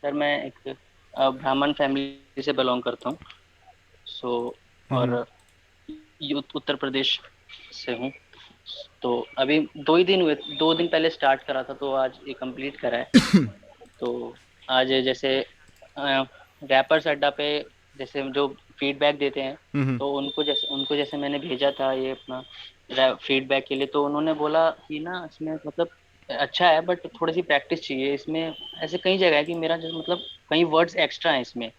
सर मैं एक ब्राह्मण फैमिली से बिलोंग करता हूँ। सो और उत्तर प्रदेश से हूँ। तो अभी 2 ही दिन हुए, 2 दिन पहले स्टार्ट करा था, तो आज ये कंप्लीट करा है। तो आज जैसे रैपर्स अड्डा पे जैसे जो फीडबैक देते हैं, तो उनको जैसे मैंने भेजा था ये अपना फीडबैक के लिए, तो उन्होंने बोला कि ना इसमें मतलब अच्छा है बट थोड़ी सी प्रैक्टिस चाहिए इसमें। ऐसे कई जगह है कि मेरा जो मतलब कई वर्ड्स एक्स्ट्रा हैं इसमें।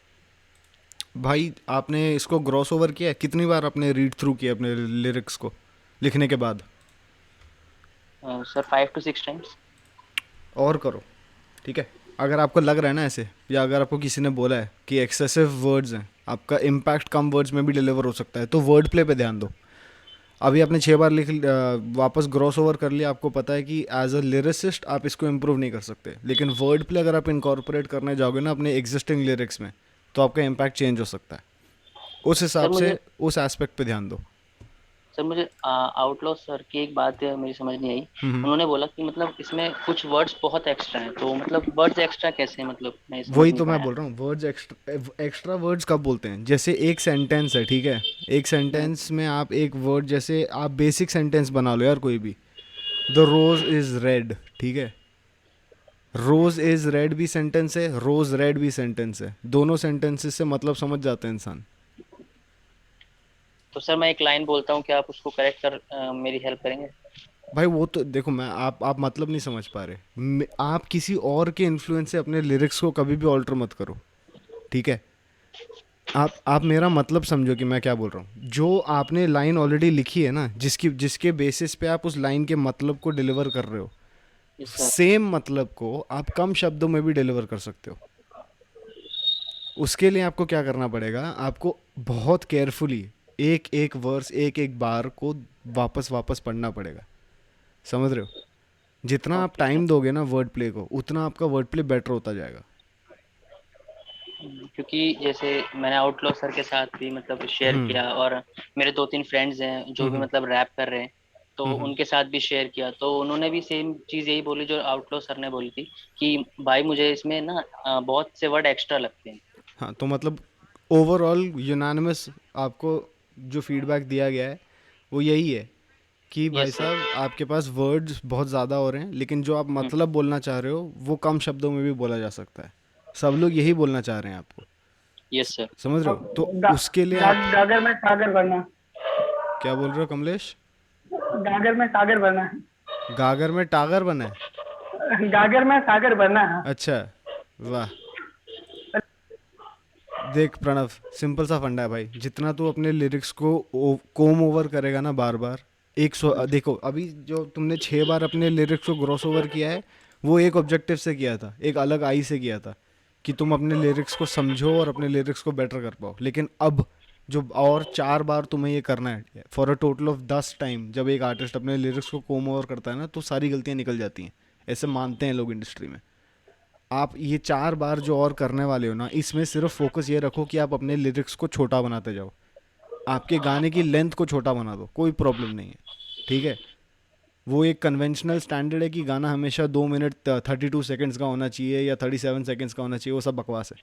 भाई आपने इसको ग्रॉस ओवर किया है? कितनी बार आपने रीड थ्रू किया अपने लिरिक्स को लिखने के बाद? Sir 5 to 6 times. और करो, ठीक है। अगर आपको लग रहा है ना ऐसे, या अगर आपको किसी ने बोला है कि एक्सेसिव वर्ड्स हैं, आपका इम्पैक्ट कम वर्ड्स में भी डिलीवर हो सकता है, तो वर्ड प्ले पे ध्यान दो। अभी आपने 6 बार वापस ग्रॉस ओवर कर लिया, आपको पता है कि एज अ लिरिसिस्ट आप इसको इम्प्रूव नहीं कर सकते, लेकिन वर्ड प्ले अगर आप इनकॉर्पोरेट करने जाओगे ना अपने एग्जिस्टिंग लिरिक्स में, तो आपका इम्पैक्ट चेंज हो सकता है। उस हिसाब से उस एस्पेक्ट पे ध्यान दो। सर मुझे आउटलॉ सर की एक बात है मेरी समझ नहीं आई। उन्होंने बोला कि मतलब इसमें कुछ वर्ड्स बहुत एक्स्ट्रा हैं, तो मतलब वर्ड्स एक्स्ट्रा कैसे, मतलब मैं वही तो मैं बोल रहा हूँ, वर्ड्स एक्स्ट्रा वर्ड्स कब बोलते हैं? जैसे एक सेंटेंस है, ठीक है, एक सेंटेंस में आप एक वर्ड, जैसे आप बेसिक सेंटेंस बना लो यार कोई भी, द रोज इज रेड, ठीक है, रोज इज रेड भी सेंटेंस है, रोज रेड भी सेंटेंस है, दोनों सेंटेंसेस से मतलब समझ जाते हैं इंसान। तो सर मैं एक लाइन बोलता हूँ, क्या आप उसको करेक्ट कर मेरी हेल्प करेंगे? भाई वो तो देखो, मैं आप मतलब नहीं समझ पा रहे। आप किसी और के इन्फ्लुएंस से अपने लिरिक्स को कभी भी ऑल्टर मत करो, ठीक है? आप मेरा मतलब समझो कि मैं क्या बोल रहा हूँ। जो आपने लाइन ऑलरेडी लिखी है ना, जिसके बेसिस पे आप उस लाइन के मतलब को डिलीवर कर रहे हो, यस सर। सेम मतलब को आप कम शब्दों में भी डिलीवर कर सकते हो। उसके लिए आपको क्या करना पड़ेगा, आपको बहुत केयरफुली एक एक वर्स, एक एक बार को वापस वापस पढ़ना पड़ेगा, समझ रहे हो? जितना आप ओके सर। टाइम दोगे ना वर्ड प्ले को, उतना आपका वर्ड प्ले बेटर होता जाएगा। क्योंकि जैसे मैंने आउटलॉ सर के साथ भी मतलब शेयर हम्म किया, और मेरे 2-3 फ्रेंड्स हैं जो भी हम्म मतलब रैप कर रहे हैं, तो हम्म उनके साथ भी शेयर किया, तो उन्होंने भी सेम चीज़ यही बोली जो आउटलॉ सर ने बोली थी कि भाई मुझे इसमें ना बहुत से वर्ड एक्स्ट्रा लगते हैं। हाँ, तो मतलब ओवरऑल यूनानिमस आपको जो फीडबैक दिया गया है वो यही है कि भाई यस सर। साहब आपके पास वर्ड्स बहुत ज़्यादा हो रहे हैं, लेकिन जो आप मतलब बोलना चाह रहे हो वो कम शब्दों में भी बोला जा सकता है। सब लोग यही बोलना चाह रहे हैं आपको, यस सर। समझ रहे हो? अब तो उसके लिए आप गागर में सागर भरना, क्या बोल रहे हो कमलेश? गागर में सागर भरना, गागर में टागर बना है? गागर में सागर भरना है। अच्छा, वाह। देख प्रणव, सिंपल सा फंडा है भाई। जितना तू अपने लिरिक्स को कोम ओवर करेगा ना बार बार, देखो अभी जो तुमने 6 बार अपने लिरिक्स को ग्रॉस ओवर किया है, वो एक ऑब्जेक्टिव से किया था, एक अलग आई से किया था कि तुम अपने लिरिक्स को समझो और अपने लिरिक्स को बेटर कर पाओ। लेकिन अब जो और 4 बार तुम्हें ये करना है for a total of 10 time, जब एक आर्टिस्ट अपने लिरिक्स को कोम ओवर करता है ना, तो सारी गलतियाँ निकल जाती हैं। ऐसे मानते हैं लोग इंडस्ट्री में। आप ये 4 बार जो और करने वाले हो ना, इसमें सिर्फ फोकस ये रखो कि आप अपने लिरिक्स को छोटा बनाते जाओ। आपके गाने की लेंथ को छोटा बना दो, कोई प्रॉब्लम नहीं है, ठीक है? वो एक कन्वेंशनल स्टैंडर्ड है कि गाना हमेशा 2 मिनट 32 सेकेंड्स का होना चाहिए या 37 सेकेंड्स का होना चाहिए, वो सब बकवास है।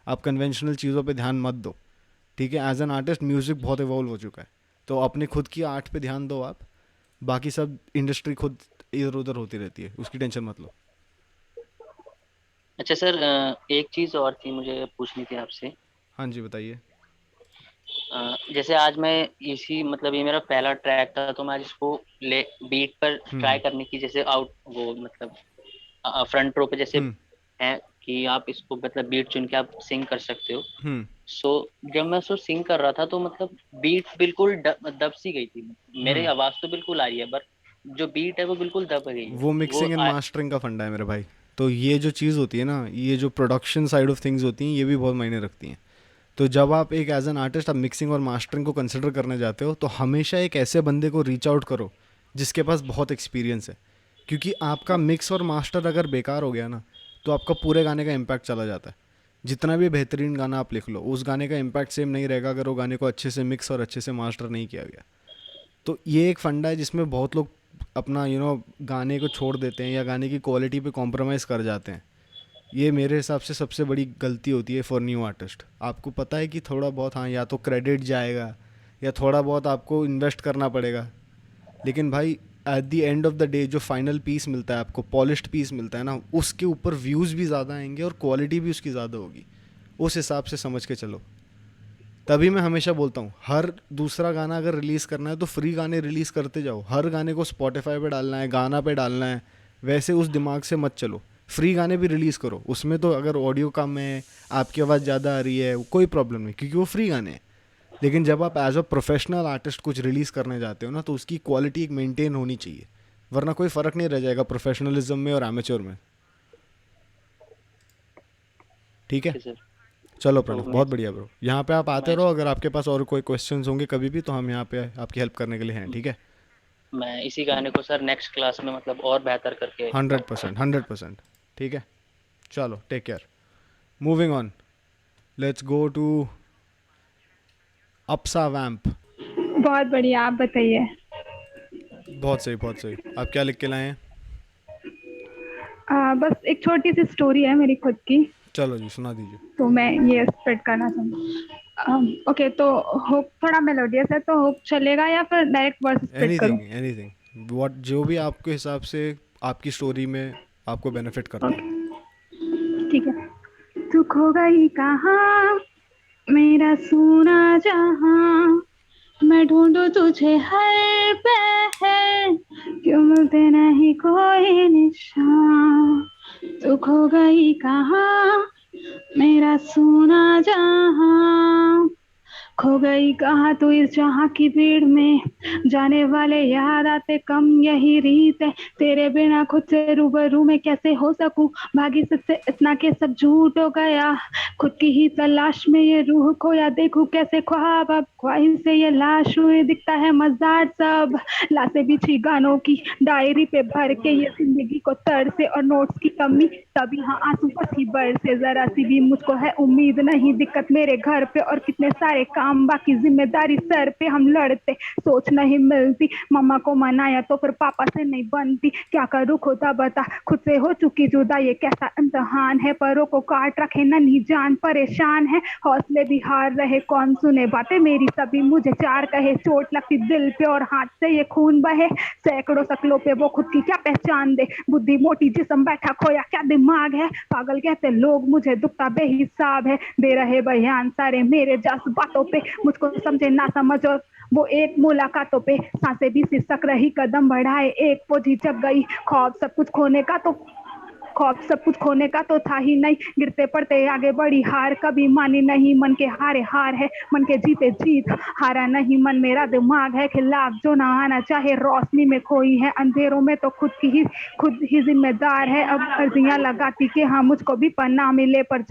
आप कन्वेंशनल चीज़ों पे ध्यान मत दो, ठीक है? एज एन आर्टिस्ट म्यूज़िक बहुत इवॉल्व हो चुका है, तो अपने खुद की आर्ट पे ध्यान दो आप। बाकी सब इंडस्ट्री खुद इधर उधर होती रहती है, उसकी टेंशन मत लो। अच्छा सर, एक चीज़ और थी मुझे पूछनी थी आपसे। हाँ जी, बताइए। जैसे आज मैं इसी मतलब ये मेरा पहला ट्रैक था, तो मैं आज इसको ले बीट पर ट्राई करने की, जैसे आउट वो मतलब फ्रंट रो पे जैसे हम्म है कि आप इसको मतलब बीट चुन के आप सिंग कर सकते हो। हम्म सो जब मैं उसको सिंग कर रहा था तो मतलब बीट बिल्कुल दब सी गई थी। मेरी हम्म आवाज तो बिल्कुल आ रही है, पर जो बीट है वो बिल्कुल दब गई है। वो मिक्सिंग एंड मास्टरिंग का फंडा है मेरे भाई। तो ये जो चीज़ होती है ना, ये जो प्रोडक्शन साइड ऑफ थिंग्स होती हैं, ये भी बहुत मायने रखती हैं। तो जब आप एक एज एन आर्टिस्ट आप मिक्सिंग और मास्टरिंग को कंसिडर करने जाते हो, तो हमेशा एक ऐसे बंदे को रीच आउट करो जिसके पास बहुत एक्सपीरियंस है। क्योंकि आपका मिक्स और मास्टर अगर बेकार हो गया ना, तो आपका पूरे गाने का इम्पैक्ट चला जाता है। जितना भी बेहतरीन गाना आप लिख लो, उस गाने का इम्पैक्ट सेम नहीं रहेगा अगर वो गाने को अच्छे से मिक्स और अच्छे से मास्टर नहीं किया गया। तो ये एक फंडा है जिसमें बहुत लोग अपना गाने को छोड़ देते हैं या गाने की क्वालिटी पे कॉम्प्रोमाइज़ कर जाते हैं। ये मेरे हिसाब से सबसे बड़ी गलती होती है फॉर न्यू आर्टिस्ट। आपको पता है कि थोड़ा बहुत, हाँ, या तो क्रेडिट जाएगा या थोड़ा बहुत आपको इन्वेस्ट करना पड़ेगा, लेकिन भाई at the end of the day जो फाइनल पीस मिलता है आपको, पॉलिश्ड पीस मिलता है ना, उसके ऊपर व्यूज़ भी ज़्यादा आएंगे और क्वालिटी भी उसकी ज़्यादा होगी। उस हिसाब से समझ के चलो। तभी मैं हमेशा बोलता हूँ, हर दूसरा गाना अगर रिलीज़ करना है तो फ्री गाने रिलीज़ करते जाओ। हर गाने को स्पॉटिफाई पे डालना है, गाना पे डालना है, वैसे उस दिमाग से मत चलो। फ्री गाने भी रिलीज़ करो, उसमें तो अगर ऑडियो कम है, आपकी आवाज़ ज़्यादा आ रही है, कोई प्रॉब्लम नहीं, क्योंकि वो फ्री गाने हैं। लेकिन जब आप एज अ प्रोफेशनल आर्टिस्ट कुछ रिलीज़ करने जाते हो ना, तो उसकी क्वालिटी एक मेंटेन होनी चाहिए, वरना कोई फ़र्क नहीं रह जाएगा प्रोफेशनलिज्म में और एमेच्योर में। ठीक है, सर। चलो तो प्रणव, मैं बहुत बढ़िया ब्रो। यहाँ पे आप आते मैं रहो, अगर आपके पास और कोई क्वेश्चंस होंगे कभी भी, तो हम यहाँ पे आपकी हेल्प करने के लिए हैं, ठीक है? मैं इसी गाने को सर नेक्स्ट क्लास में मतलब और बेहतर करके 100%, 100%। ठीक है, चलो, take care. Moving on, let's go to अपसा वैम्प। बहुत बढ़िया, आप बताइए। बहुत सही, बहुत सही। आप क्या लिख के लाए हैं? बस एक छोटी सी स्टोरी है मेरी खुद की, चलो जी, सुना दीजिए। तो मैं ये स्प्रेड करना चाहूँगी। ओके, तो होप थोड़ा मेलोडियस है, तो होप चलेगा या फिर डायरेक्ट वर्स स्प्रेड करूँ? एनीथिंग, एनीथिंग, व्हाट, जो भी आपके हिसाब से आपकी स्टोरी में आपको बेनिफिट करता है। ठीक है। तू खो गई कहाँ मेरा सोना जहाँ, मैं ढूंढूं तुझे हर पहर, क्यों मिलते नहीं कोई निशान। तू खो गई कहाँ मेरा सोना जहां, खो गई कहाँ तू इस जहाँ की भीड़ में, जाने वाले याद आते कम यही रीत है। तेरे बिना खुद से रूबरू में कैसे हो सकूं, भागी सबसे इतना के सब झूठ हो गया। खुद की ही तलाश में ये रूह खोया, देखूं कैसे ख्वाब अब ख्वाहिश से ये लाश हुई। दिखता है मजार सब लाशें बिछी गानों की, डायरी पे भर के ये जिंदगी को तर से और नोट्स की कमी, तभी हाँ आंसू पसी बरसे। जरा सी भी मुझको है उम्मीद नहीं, दिक्कत मेरे घर पे और कितने सारे काम बाकी, जिम्मेदारी सर पे हम लड़ते, सोच नहीं मिलती। मम्मा को मनाया तो फिर पापा से नहीं बनती, क्या करूँ खुदा बता, खुद से हो चुकी जुदा ये कैसा इम्तिहान है। परों को काट रखे नन्ही जान परेशान है, हौसले भी हार रहे कौन सुने बातें मेरी, सभी मुझे चार कहे। चोट लगती दिल पे और हाथ से ये खून बहे, सैकड़ों शक्लों पे वो खुद की क्या पहचान दे। बुद्धि मोटी जिस्म बैठा खोया क्या दिमाग है, पागल कहते लोग मुझे दुखता बेहिसाब है। दे रहे बयान सारे मेरे जज्बातों पे, मुझको समझे ना समझ और वो एक मुलाकातों पे। सांसें भी सिसक रही कदम बढ़ाए एक वो झिझक गई, खौफ सब कुछ खोने का तो खौफ सब कुछ खोने का तो था ही नहीं। गिरते पड़ते आगे बढ़ी हार कभी मानी नहीं, मन के हारे हार है मन के जीते जीत, हारा नहीं मन मेरा दिमाग है खिलाफ जो ना आना चाहे। रोशनी में खोई है अंधेरों में तो खुद ही जिम्मेदार है। अब अर्जियां लगाती कि हाँ मुझको भी पन्ना मिले, पर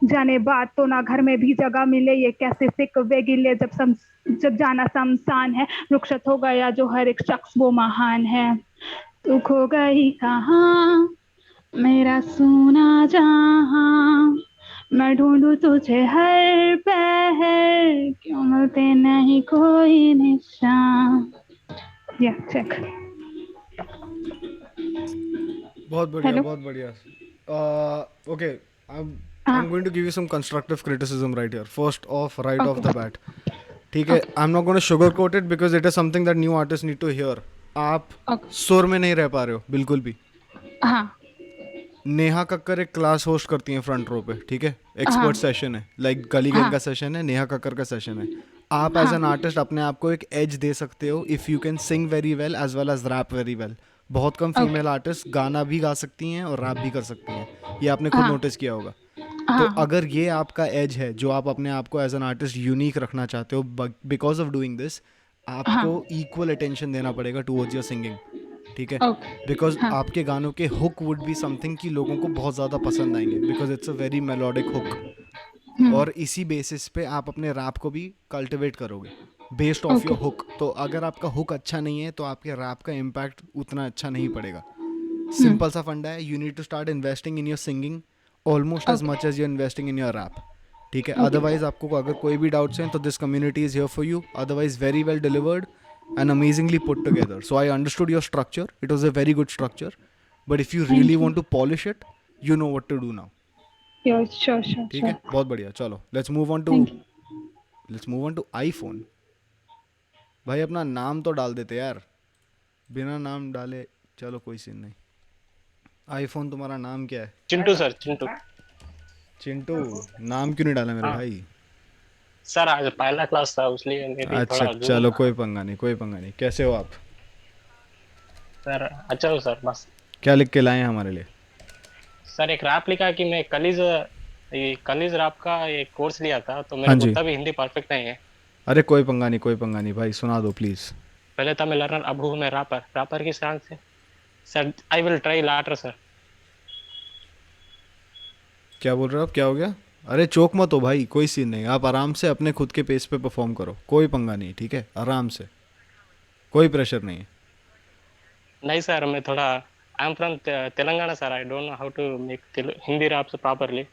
जाने बात तो ना घर में भी जगह मिले। ये कैसे सिकवे गिले जब जाना शमशान है, रुखसत हो गया जो हर एक शख्स वो महान है। तू खो गई कहाँ मेरा सोना जहां, मैं ढूंढूं तुझे हर पहर, क्यों मिलते नहीं कोई निशान। या चेक। बहुत बढ़िया Hello? बहुत बढ़िया। Okay, I'm going to give you some constructive criticism right here. First off, right off the bat. ठीक है, I'm not going to sugarcoat it because it is something that new artists need to hear. आप सुर में नहीं रह पा रहे हो बिल्कुल भी। हाँ नेहा कक्कर एक क्लास होस्ट करती हैं फ्रंट रो पे, ठीक है, एक्सपर्ट सेशन है, लाइक गली गैंग का सेशन है, नेहा कक्कर का सेशन है। आप एज एन आर्टिस्ट अपने आप को एक एज दे सकते हो if you can sing very well as well as rap very well. बहुत कम फीमेल आर्टिस्ट गाना भी गा सकती हैं और रैप भी कर सकती हैं, ये आपने खुद नोटिस किया होगा। तो अगर ये आपका एज है जो आप अपने आप को एज एन आर्टिस्ट यूनिक रखना चाहते हो, बिकॉज ऑफ डूइंग दिस आपको इक्वल अटेंशन देना पड़ेगा टुवर्ड्स योर सिंगिंग, ठीक है, बिकॉज आपके गानों के हुक वुड बी समथिंग कि लोगों को बहुत ज़्यादा पसंद आएंगे, because it's a very melodic hook. और इसी बेसिस पे आप अपने रैप को भी कल्टिवेट करोगे बेस्ड ऑफ योर हुक। तो अगर आपका हुक अच्छा नहीं है तो आपके रैप का इम्पैक्ट उतना अच्छा नहीं पड़ेगा। सिंपल सा फंडा है, you need to start investing in your singing almost as much as you investing in your rap, ठीक है। अदरवाइज आपको अगर कोई भी डाउट्स हैं तो this community is here for you, otherwise very well delivered and amazingly put together. So I understood your structure. It was a very good structure. But if you really want to polish it, you know what to do now. Yeah, sure. ठीक है, बहुत बढ़िया। चलो let's move on to iPhone. भाई अपना नाम तो डाल देते यार, बिना नाम डाले चलो कोई सीन नहीं। iPhone तुम्हारा नाम क्या है? चिंटू सर, चिंटू। नाम क्यों नहीं डाला मेरे भाई? सर आज पहला क्लास था इसलिए मेरी अच्छा चलो कोई पंगा नहीं। कैसे हो आप? सर अच्छा हो सर, बस क्या लिख के लाए हैं हमारे लिए? सर एक रैप लिखा कि मैं कलीज रैप का एक कोर्स लिया था तो मेरे को तभी हिंदी परफेक्ट नहीं है। अरे कोई पंगा नहीं भाई, सुना दो प्लीज। पहले था मैं लर्नर, अब हूँ मैं रैपर की स्टांस से। Sir I will try later sir. क्या बोल रहे हो आप, क्या हो गया? अरे चौक मत हो भाई, कोई सीन नहीं, आप आराम से अपने खुद के पेस पे परफॉर्म करो, कोई पंगा नहीं, ठीक है, आराम से, कोई प्रेशर नहीं है। नहीं सर मैं थोड़ा I am from Telangana sir, I don't know how to make Hindi rap properly.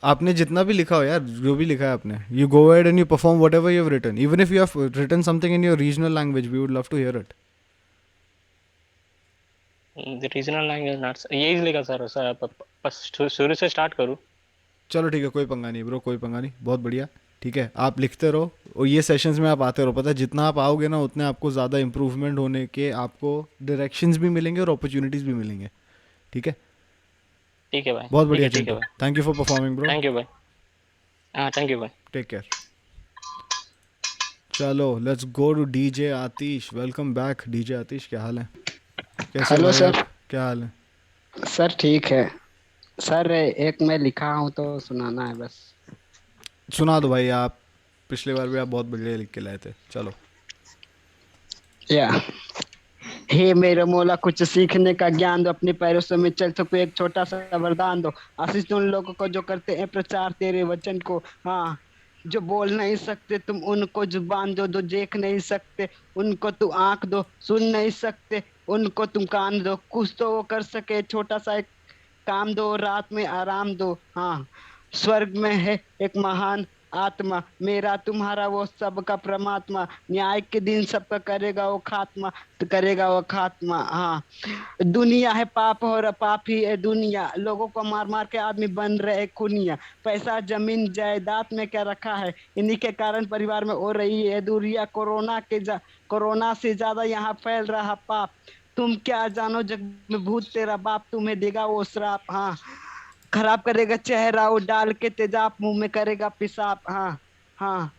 आपने जितना भी लिखा हो यार, जो भी लिखा है आपने, you go ahead and you perform whatever you have written, even if you have written something in your regional language we would love to hear it. The regional language not, यही लिखा सर, बस शुरू से start करूँ? चलो ठीक है, कोई पंगा नहीं ब्रो, कोई पंगा नहीं, बहुत बढ़िया, ठीक है, आप लिखते रहो और ये सेशंस में आप आते रहो। पता है जितना आप आओगे ना उतने आपको ज़्यादा इम्प्रूवमेंट होने के आपको डायरेक्शंस भी मिलेंगे और अपॉर्चुनिटीज़ भी मिलेंगे, ठीक है। ठीक है भाई, बहुत बढ़िया, ठीक है, thank you for performing bro. Thank you भाई, हाँ थैंक यू भाई, टेक केयर। चलो let's go to DJ Atish. Welcome back DJ Atish, क्या हाल है? कैसे हेलो भाई सर। आप? क्या हाल है? सर ठीक है सर, एक मैं लिखा हूँ तो सुनाना है बस। सुना दो भाई। आप पिछली बार भी आप बहुत बढ़िया लिख के लाए थे। चलो। या हे मेरे मौला, कुछ सीखने का ज्ञान दो, अपने पैरों से मैं चल सकूं, एक छोटा सा वरदान दो। आशीष उन लोगों को जो करते हैं प्रचार तेरे वचन को, हाँ, जो बोल नहीं सकते तुम उनको जुबान दो, जो देख नहीं सकते उनको तू आंख दो, सुन नहीं सकते उनको तुम कान दो, कुछ तो वो कर सके, छोटा सा एक काम दो, रात में आराम दो। हाँ, स्वर्ग में है एक महान आत्मा, मेरा तुम्हारा वो सबका परमात्मा, न्याय के दिन सबका करेगा वो खात्मा, तो करेगा वो खात्मा। हाँ, दुनिया है पाप और पाप ही है दुनिया, लोगों को मार मार के आदमी बन रहे खुनिया, पैसा जमीन जायदाद में क्या रखा है, इन्हीं के कारण परिवार में हो रही है दूरिया, कोरोना से ज्यादा यहाँ फैल रहा पाप, तुम क्या जानो जग में भूत तेरा बाप तुम्हें देगा वो श्राप। हाँ, खराब करेगा चेहरा वो डाल के तेजाब, मुंह में करेगा पेशाब। हाँ हाँ,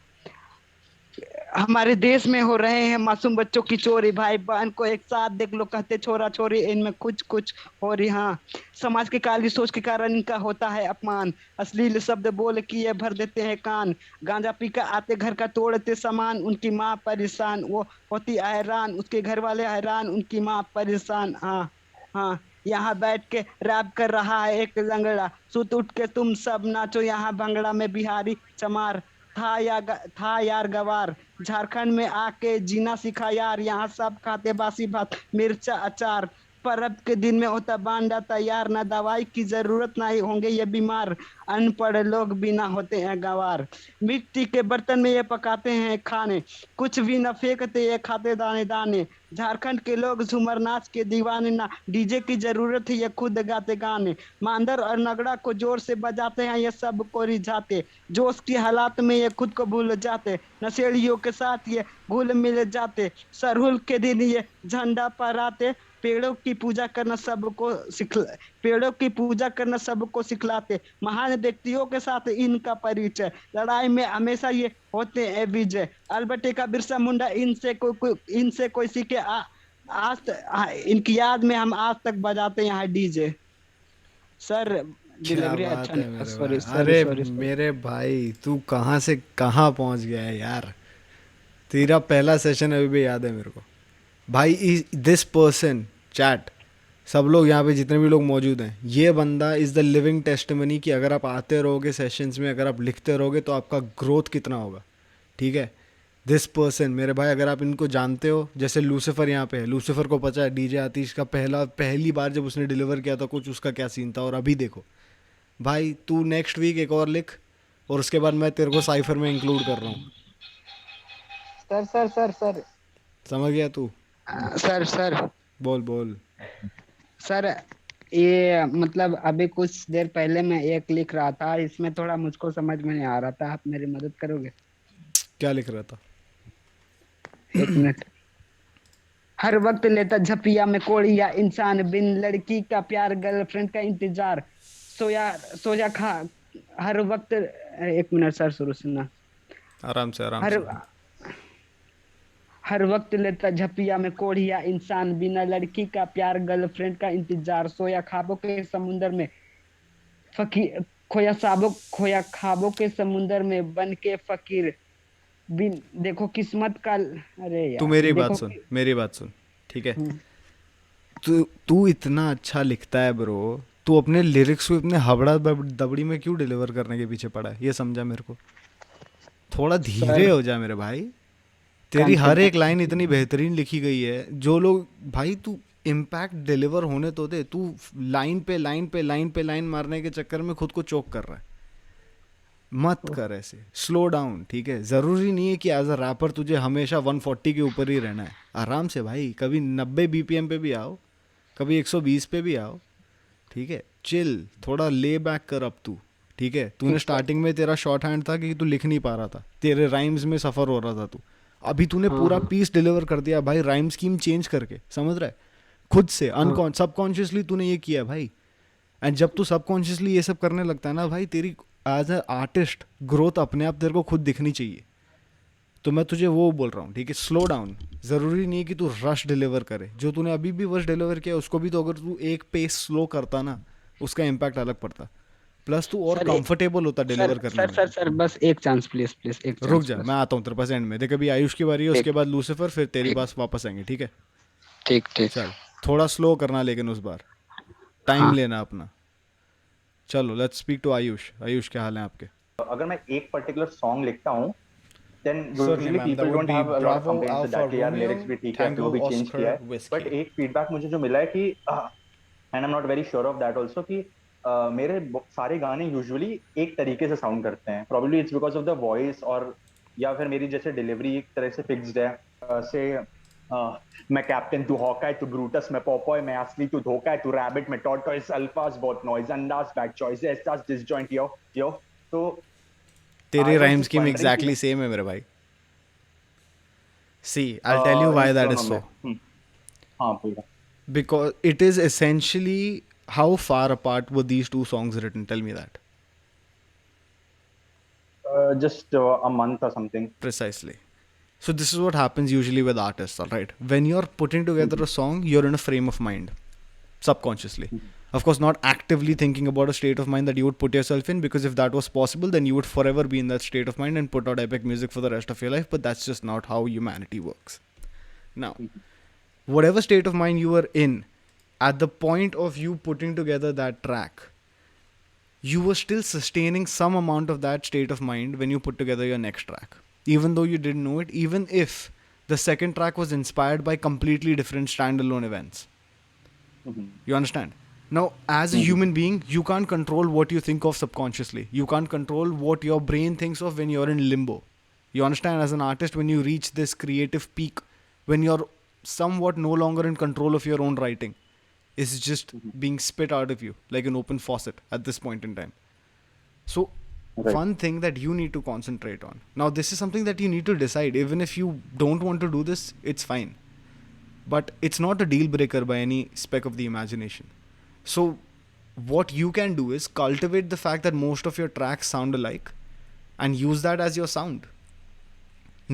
हमारे देश में हो रहे हैं मासूम बच्चों की चोरी, भाई बहन को एक साथ देख लो कहते छोरा छोरी, इनमें कुछ कुछ हो रही। हाँ, समाज की काली सोच के कारण इनका होता है अपमान, अश्लील शब्द बोल किए भर देते हैं कान, गांजा पी कर आते घर का तोड़ते सामान, उनकी माँ परेशान वो होती हैरान, उसके घर वाले हैरान उनकी माँ परेशान। हाँ हाँ, यहाँ बैठ के रैप कर रहा है एक लंगड़ा, सुत उठ के तुम सब नाचो यहाँ भंगड़ा में बिहारी चमार, था यार गवार, झारखंड में आके जीना सीखा यार, यहाँ सब खाते बासी भात मिर्चा अचार, परब के दिन में होता बांडा तैयार, ना दवाई की जरूरत ना ही होंगे ये बीमार, अनपढ़ लोग बिना होते हैं गंवार, मिट्टी के बर्तन में ये पकाते हैं खाने, कुछ भी न फेंकते ये खाते दाने दाने, झारखंड के लोग झूमर नाच के दीवाने, ना डीजे की जरूरत है ये खुद गाते गाने, मांदर और नगड़ा को जोर से बजाते हैं ये सब को रिझाते, जोश की हालात में ये खुद को भूल जाते, नशेड़ियों के साथ ये घुल मिल जाते, सरहुल के दिन ये झंडा फहराते, पेड़ों की पूजा करना सबको सिखलाते, महान व्यक्तियों के साथ इनका परिचय, लड़ाई में हमेशा ये होते हैं विजय, अल्बर्ट का बिरसा मुंडा इनसे कोई सीखे इनकी याद में हम आज तक बजाते हैं यहाँ डीजे। सर डिलीवरी अच्छा नहीं, सॉरी। अरे मेरे भाई तू कहाँ से कहाँ पहुँच गया है यार। तेरा पहला सेशन अभी भी याद है मेरे को भाई। दिस पर्सन चैट, सब लोग यहाँ पे जितने भी लोग मौजूद हैं, ये बंदा इज़ द लिविंग टेस्टिमनी कि अगर आप आते रहोगे सेशंस में, अगर आप लिखते रहोगे तो आपका ग्रोथ कितना होगा। ठीक है, दिस पर्सन मेरे भाई, अगर आप इनको जानते हो, जैसे लूसीफर यहाँ पे है, लूसीफर को पता है डीजे आतिश का पहली बार जब उसने डिलीवर किया था कुछ, उसका क्या सीन था, और अभी देखो भाई तू नेक्स्ट वीक एक और लिख, और उसके बाद मैं तेरे को साइफर में इंक्लूड कर रहा हूँ। सर समझ गया तू? सर बोल सर, ये मतलब अभी कुछ देर पहले मैं एक लिख रहा था, इसमें थोड़ा मुझको समझ में नहीं आ रहा था, आप मेरी मदद करोगे? क्या लिख रहा था? एक मिनट। हर वक्त लेता झपिया में कोड़िया इंसान, बिन लड़की का प्यार गर्लफ्रेंड का इंतजार, सोया खा हर वक्त। एक मिनट सर, शुरू सुनना आराम से। हर वक्त लेता झपिया में कोढ़िया इंसान, बिना लड़की का प्यार गर्लफ्रेंड का इंतजार, सोया ख्वाबों के समुंदर में खोया ख्वाबों के समुंदर में बन के फकीर, बिन देखो किस्मत का। अरे यार, तू मेरी बात सुन ठीक है। तू इतना अच्छा लिखता है ब्रो, तू अपने लिरिक्स को इतने हबड़ा दबड़ी में क्यों डिलीवर करने के पीछे पड़ा है, ये समझा मेरे को। थोड़ा धीरे हो जा मेरे भाई, तेरी हर एक लाइन इतनी बेहतरीन लिखी गई है। जो लोग भाई, तू इम्पैक्ट डिलीवर होने तो दे, तू लाइन पे लाइन मारने के चक्कर में खुद को चोक कर रहा है। मत कर ऐसे, स्लो डाउन। ठीक है, ज़रूरी नहीं है कि एज अ रैपर तुझे हमेशा 140 के ऊपर ही रहना है। आराम से भाई, कभी 90 BPM पे भी आओ, कभी 120 पे भी आओ। ठीक है, चिल, थोड़ा ले बैक कर अब तू। ठीक है, तूने स्टार्टिंग में तेरा शॉर्ट हैंड था कि तू लिख नहीं पा रहा था, तेरे राइम्स में सफ़र हो रहा था तू। अभी तूने पूरा पीस डिलीवर कर दिया भाई, राइम स्कीम चेंज करके, समझ रहा है, खुद से सबकॉन्शियसली तूने ये किया भाई। एंड जब तू सबकॉन्शियसली ये सब करने लगता है ना भाई, तेरी एज अ आर्टिस्ट ग्रोथ अपने आप तेरे को खुद दिखनी चाहिए। तो मैं तुझे वो बोल रहा हूँ, ठीक है, स्लो डाउन. ज़रूरी नहीं है कि तू रश डिलीवर करे. जो तूने अभी भी वर्ष डिलीवर किया उसको भी तो अगर तू एक पेस स्लो करता ना, उसका इम्पैक्ट अलग पड़ता. प्लस तू और कंफर्टेबल होता डिलीवर करने में. सर बस एक चांस प्लीज एक रुक जा, मैं आता हूँ तेरे पास एंड में. देख अभी आयुष की बारी है, उसके बाद लूसीफर, फिर तेरी पास वापस आएंगे. ठीक है, ठीक. चल थोड़ा स्लो करना, लेकिन उस बार टाइम लेना अपना. चलो let's speak to Ayush. Ayush क्या हाल है आपके? अगर मैं एक पर्टिकुलर सॉन्ग लिखता हूँ then Certainly, usually ma'am, people that would don't be have a lot of Bravo, complaints Alpha that यार Romeo, lyrics भी ठीक है, Tango, वो भी चेंज Oscar, किया है. Whiskey. बट एक फीडबैक मुझे जो मिला है कि and I am not very sure of that also कि मेरे सारे गाने यूजुअली एक तरीके से साउंड करते हैं. Probably it's because of the voice, और या फिर मेरी जैसे डिलीवरी एक तरह से फिक्स्ड है. से मैं कैप्टन तू हॉकाय तू ब्रूटस मैं पॉपॉय मैं असली तू धोखा है तू रैबिट मैं टॉर्टॉइस अल्फास बहुत नॉइज अंदाज बैड चॉइस एहसास डिसजॉइंट यो. तो तेरे राइम स्कीम एग्जैक्टली सेम है मेरे भाई. See, I'll tell you why that is so. Because it is essentially, how far apart were these two songs written? Tell me that. Just a month or something. Precisely. So this is what happens usually with artists, all right? When you're putting together a song, you're in a frame of mind, subconsciously. Of course, not actively thinking about a state of mind that you would put yourself in, because if that was possible, then you would forever be in that state of mind and put out epic music for the rest of your life. But that's just not how humanity works. Now, whatever state of mind you were in, at the point of you putting together that track, you were still sustaining some amount of that state of mind when you put together your next track. Even though you didn't know it, even if the second track was inspired by completely different standalone events. You understand? Now, as a human being, you can't control what you think of subconsciously. You can't control what your brain thinks of when you're in limbo. You understand? As an artist, when you reach this creative peak, when you're somewhat no longer in control of your own writing, it's just being spit out of you like an open faucet at this point in time. So, one thing that you need to concentrate on. Now, this is something that you need to decide. Even if you don't want to do this, it's fine. But it's not a deal breaker by any speck of the imagination. So what you can do is cultivate the fact that most of your tracks sound alike and use that as your sound.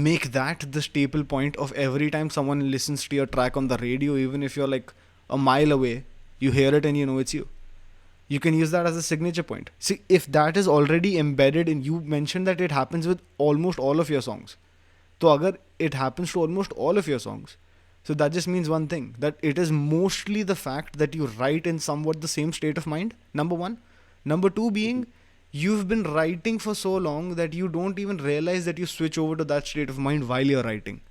Make that the staple point of every time someone listens to your track on the radio, even if you're like a mile away, you hear it and you know it's you. You can use that as a signature point. See, if that is already embedded in, you mentioned that it happens with almost all of your songs. So agar it happens to almost all of your songs, so that just means one thing, that it is mostly the fact that you write in somewhat the same state of mind, number one. Number two being, you've been writing for so long that you don't even realize that you switch over to that state of mind while you're writing.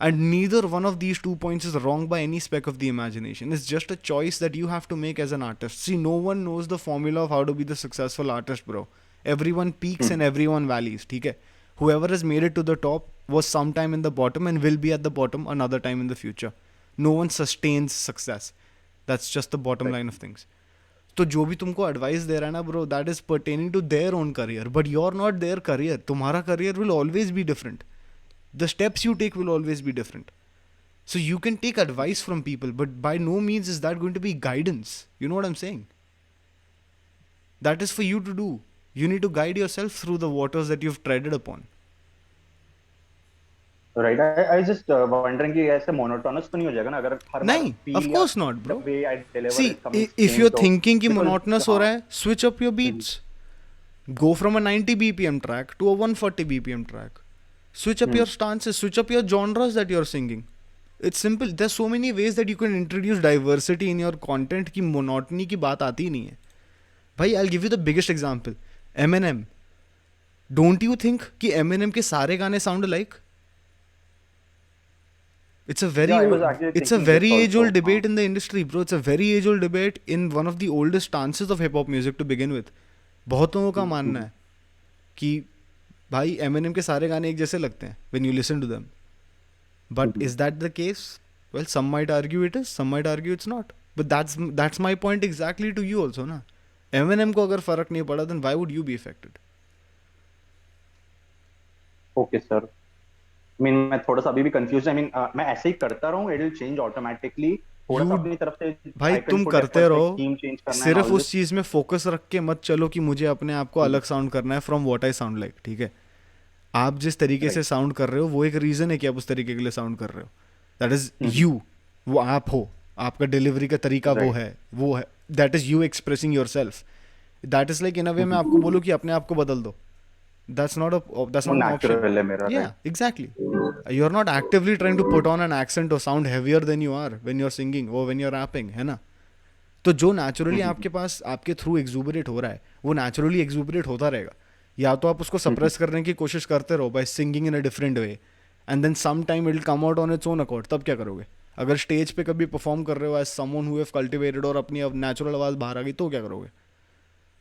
And neither one of these 2 points is wrong by any speck of the imagination. It's just a choice that you have to make as an artist. See, no one knows the formula of how to be the successful artist, bro. Everyone peaks and everyone valleys, okay? Whoever has made it to the top was sometime in the bottom and will be at the bottom another time in the future. No one sustains success. That's just the bottom line of things. तो जो भी तुमको advice दे रहा है ना bro, that is pertaining to their own career, but you are not their career. तुम्हारा career will always be different. The steps you take will always be different. So you can take advice from people, but by no means is that going to be guidance. You know what I'm saying? That is for you to do. You need to guide yourself through the waters that you've treaded upon. Right. I just wondering कि ऐसे monotonous तो नहीं हो जाएगा ना अगर हर नहीं, of course not, bro. The way I deliver See, is coming if you're तो thinking कि monotonous हो रहा है, switch up your beats. Go from a 90 BPM track to a 140 BPM track. Switch up your stances, switch up your genres that you're singing. It's simple. There's so many ways that you can introduce diversity in your content कि monotony की बात आती ही नहीं है. भाई, I'll give you the biggest example. Eminem. Don't you think कि Eminem के सारे गाने sound alike? It's a very age-old debate in the industry, bro. It's a very age-old debate in one of the oldest stances of hip-hop music to begin with. बहुत लोगों का मानना है कि भाई Eminem के सारे गाने एक जैसे लगते हैं when you listen to them. But is that the case? Well, some might argue it is, some might argue it's not. But that's my point exactly to you also, ना. Eminem को अगर फर्क नहीं पड़ा, then why would you be affected? Okay, sir. I mean, मैं थोड़ा सा अभी भी confused. I mean, मैं ऐसे ही करता रहूँ, it will change automatically. थोड़ा सा अपनी तरफ से भाई तुम करते रहो, सिर्फ उस चीज में फोकस रख के मत चलो कि मुझे अपने आप को अलग साउंड करना है from what I sound like, ठीक है? आप जिस तरीके से साउंड कर रहे हो वो एक रीज़न है कि आप उस तरीके के लिए साउंड कर रहे हो, दैट इज़ यू, वो आप हो, आपका डिलीवरी का तरीका वो है, that is you expressing yourself. That is like in a way मैं आपको बोलूँ कि अपने आप को बदल दो, that's not an option. Yeah, exactly. You're not actively trying to put on an accent or sound heavier than you are when you're singing or when you're rapping, है ना. तो जो नेचुरली आपके पास आपके थ्रू एक्सूबरेट हो रहा है वो नेचुरली एक्सूबरेट होता रहेगा. या तो आप उसको सप्रेस करने की कोशिश करते रहो by singing in a different way, and then some time it will come out on its own accord. तब क्या करोगे? अगर स्टेज पे कभी परफॉर्म कर रहे हो as someone who have cultivated और अपनी नेचुरल आवाज़ बाहर आ गई तो क्या करोगे?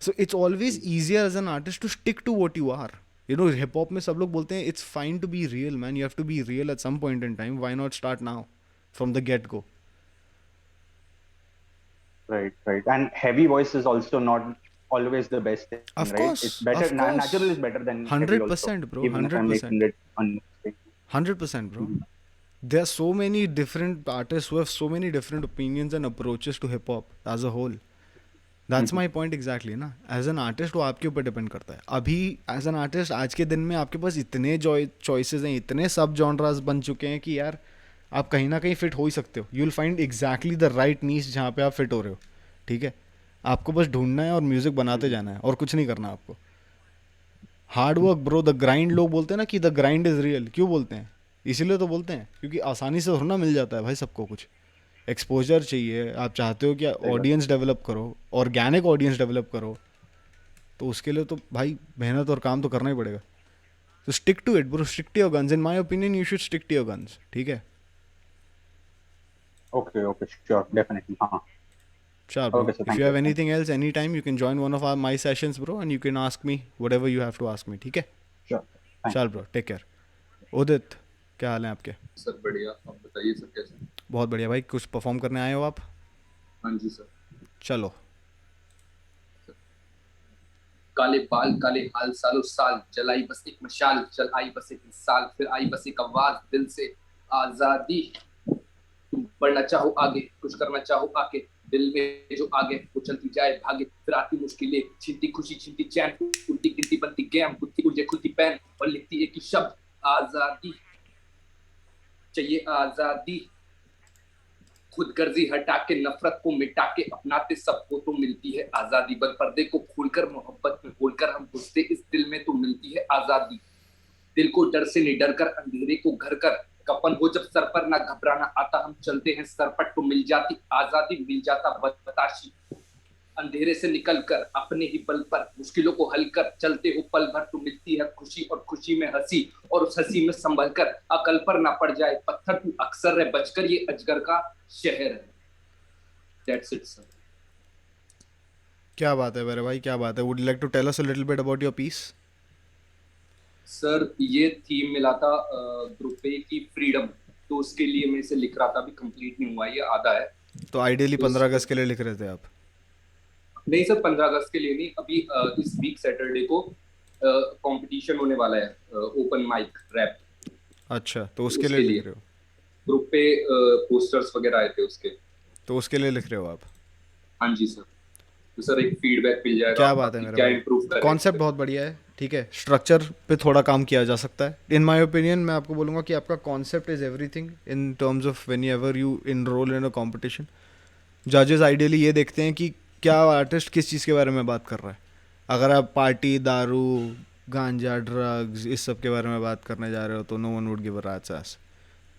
So it's always easier as an artist to stick to what you are. You know, hip hop में सब लोग बोलते हैं it's fine to be real, man. You have to be real at some point in time. Why not start now, from the get go? Right. And heavy voice is also not always the best thing. Of right? course, It's better. of course. Natural is better than 100%, bro. 100%. 100%, bro. There are so many different artists who have so many different opinions and approaches to hip hop as a whole. That's my point exactly ना. As an artist वो आपके ऊपर depend करता है. अभी as an artist आज के दिन में आपके पास इतने चॉइसेस हैं, इतने सब जॉनरास बन चुके हैं कि यार आप कहीं ना कहीं फिट हो ही सकते हो. You will find exactly the right niche जहाँ पे आप फिट हो रहे हो. ठीक है, आपको बस ढूंढना है और म्यूजिक बनाते जाना है और कुछ नहीं करना आपको. Hard work bro, the grind. लोग बोलते हैं ना कि द ग्राइंड इज रियल. क्यों बोलते हैं? इसीलिए तो बोलते हैं क्योंकि आसानी से थोड़ा मिल जाता है भाई सबको कुछ. एक्सपोजर चाहिए, आप चाहते हो कि ऑडियंस डेवलप करो, ऑर्गेनिक ऑडियंस डेवलप करो, तो उसके लिए तो भाई मेहनत और काम तो करना ही पड़ेगा. तो stick to it bro, stick to your guns. In my opinion you should stick to your guns. ठीक है? Okay, sure, definitely. Sure, bro. Okay, so If you have anything else, anytime you can join one of my sessions, bro, and you can ask me whatever you have to ask me. ठीक है? Sure. चल bro, take care. उदित, क्या हाल है आपके? Sir बढ़िया, आप बताइए सर कैसे? बहुत बढ़िया भाई. कुछ परफॉर्म करने आए हो आप? हाँ जी सर. चलो. काले बाल काले हाल सालों साल, जलाई बस एक मशाल, चल आई बस एक मिसाल, फिर आई बस एक आवाज दिल से आजादी. तुम बढ़ना चाहो आगे, कुछ करना चाहो आके, दिल में जो आगे वो चलती जाए भागे. फिर आती मुश्किलें, छिनती खुशी छिनती चैन, उल्टी गिनती बनती गेम, खुलती उलझे खुलती पैन और लिखती एक ही शब्द आजादी. चाहिए आजादी. खुद गर्जी हटा के नफरत को मिटा के अपनाते सबको तो मिलती है आजादी. बल पर्दे को खोलकर मोहब्बत में बोलकर हम घुसते इस दिल में तो मिलती है आजादी. दिल को डर से नहीं डर कर, अंधेरे को घर कर, कपन हो जब सर पर ना घबराना आता, हम चलते हैं सरपट तो मिल जाती आजादी. मिल जाता बताशी अंधेरे से निकल कर, अपने ही बल पर मुश्किलों को हल कर, चलते हो पल भर तो मिलती है खुशी, और खुशी में हंसी, और उस हंसी में संभल कर अकल पर ना पड़ जाए पत्थर तू अक्सर रह बचकर, ये अजगर का शहर है. That's it, sir. क्या बात है मेरे भाई, क्या बात है. Would you like to tell us a little bit about your piece? Sir ये थीम मिला था ग्रुप ए की फ्रीडम, तो उसके लिए मैं इसे लिख रहा था. अभी कंप्लीट नहीं हुआ, ये आधा है. तो आइडियली 15 अगस्त के लिए लिख रहे थे आप? नहीं सर, 15 अगस्त के लिए नहीं. अभी इस वीक सैटरडे को कंपटीशन होने वाला है, ओपन माइक रैप. अच्छा, तो उसके लिए लिख रहे हो? ग्रुप पे पोस्टर्स वगैरह आए थे उसके, तो उसके लिए लिख रहे हो आप? हाँ जी सर. तो सर एक फीडबैक मिल जाएगा. क्या बात है मेरा क्या भाई, इम्प्रूव करें. कॉन्सेप्ट बहुत बढ़िया है. ठीक है, स्ट्रक्चर पे थोड़ा काम किया जा सकता है. इन माय ओपिनियन मैं आपको बोलूँगा कि आपका concept is everything in terms of whenever you enroll in a competition. जजेस आइडियली ये देखते हैं कि क्या आर्टिस्ट किस चीज़ के बारे में बात कर रहा है. अगर आप पार्टी, दारू, गांजा, ड्रग्स, इस सब के बारे में बात करने जा रहे हो तो no one would give a rat's ass.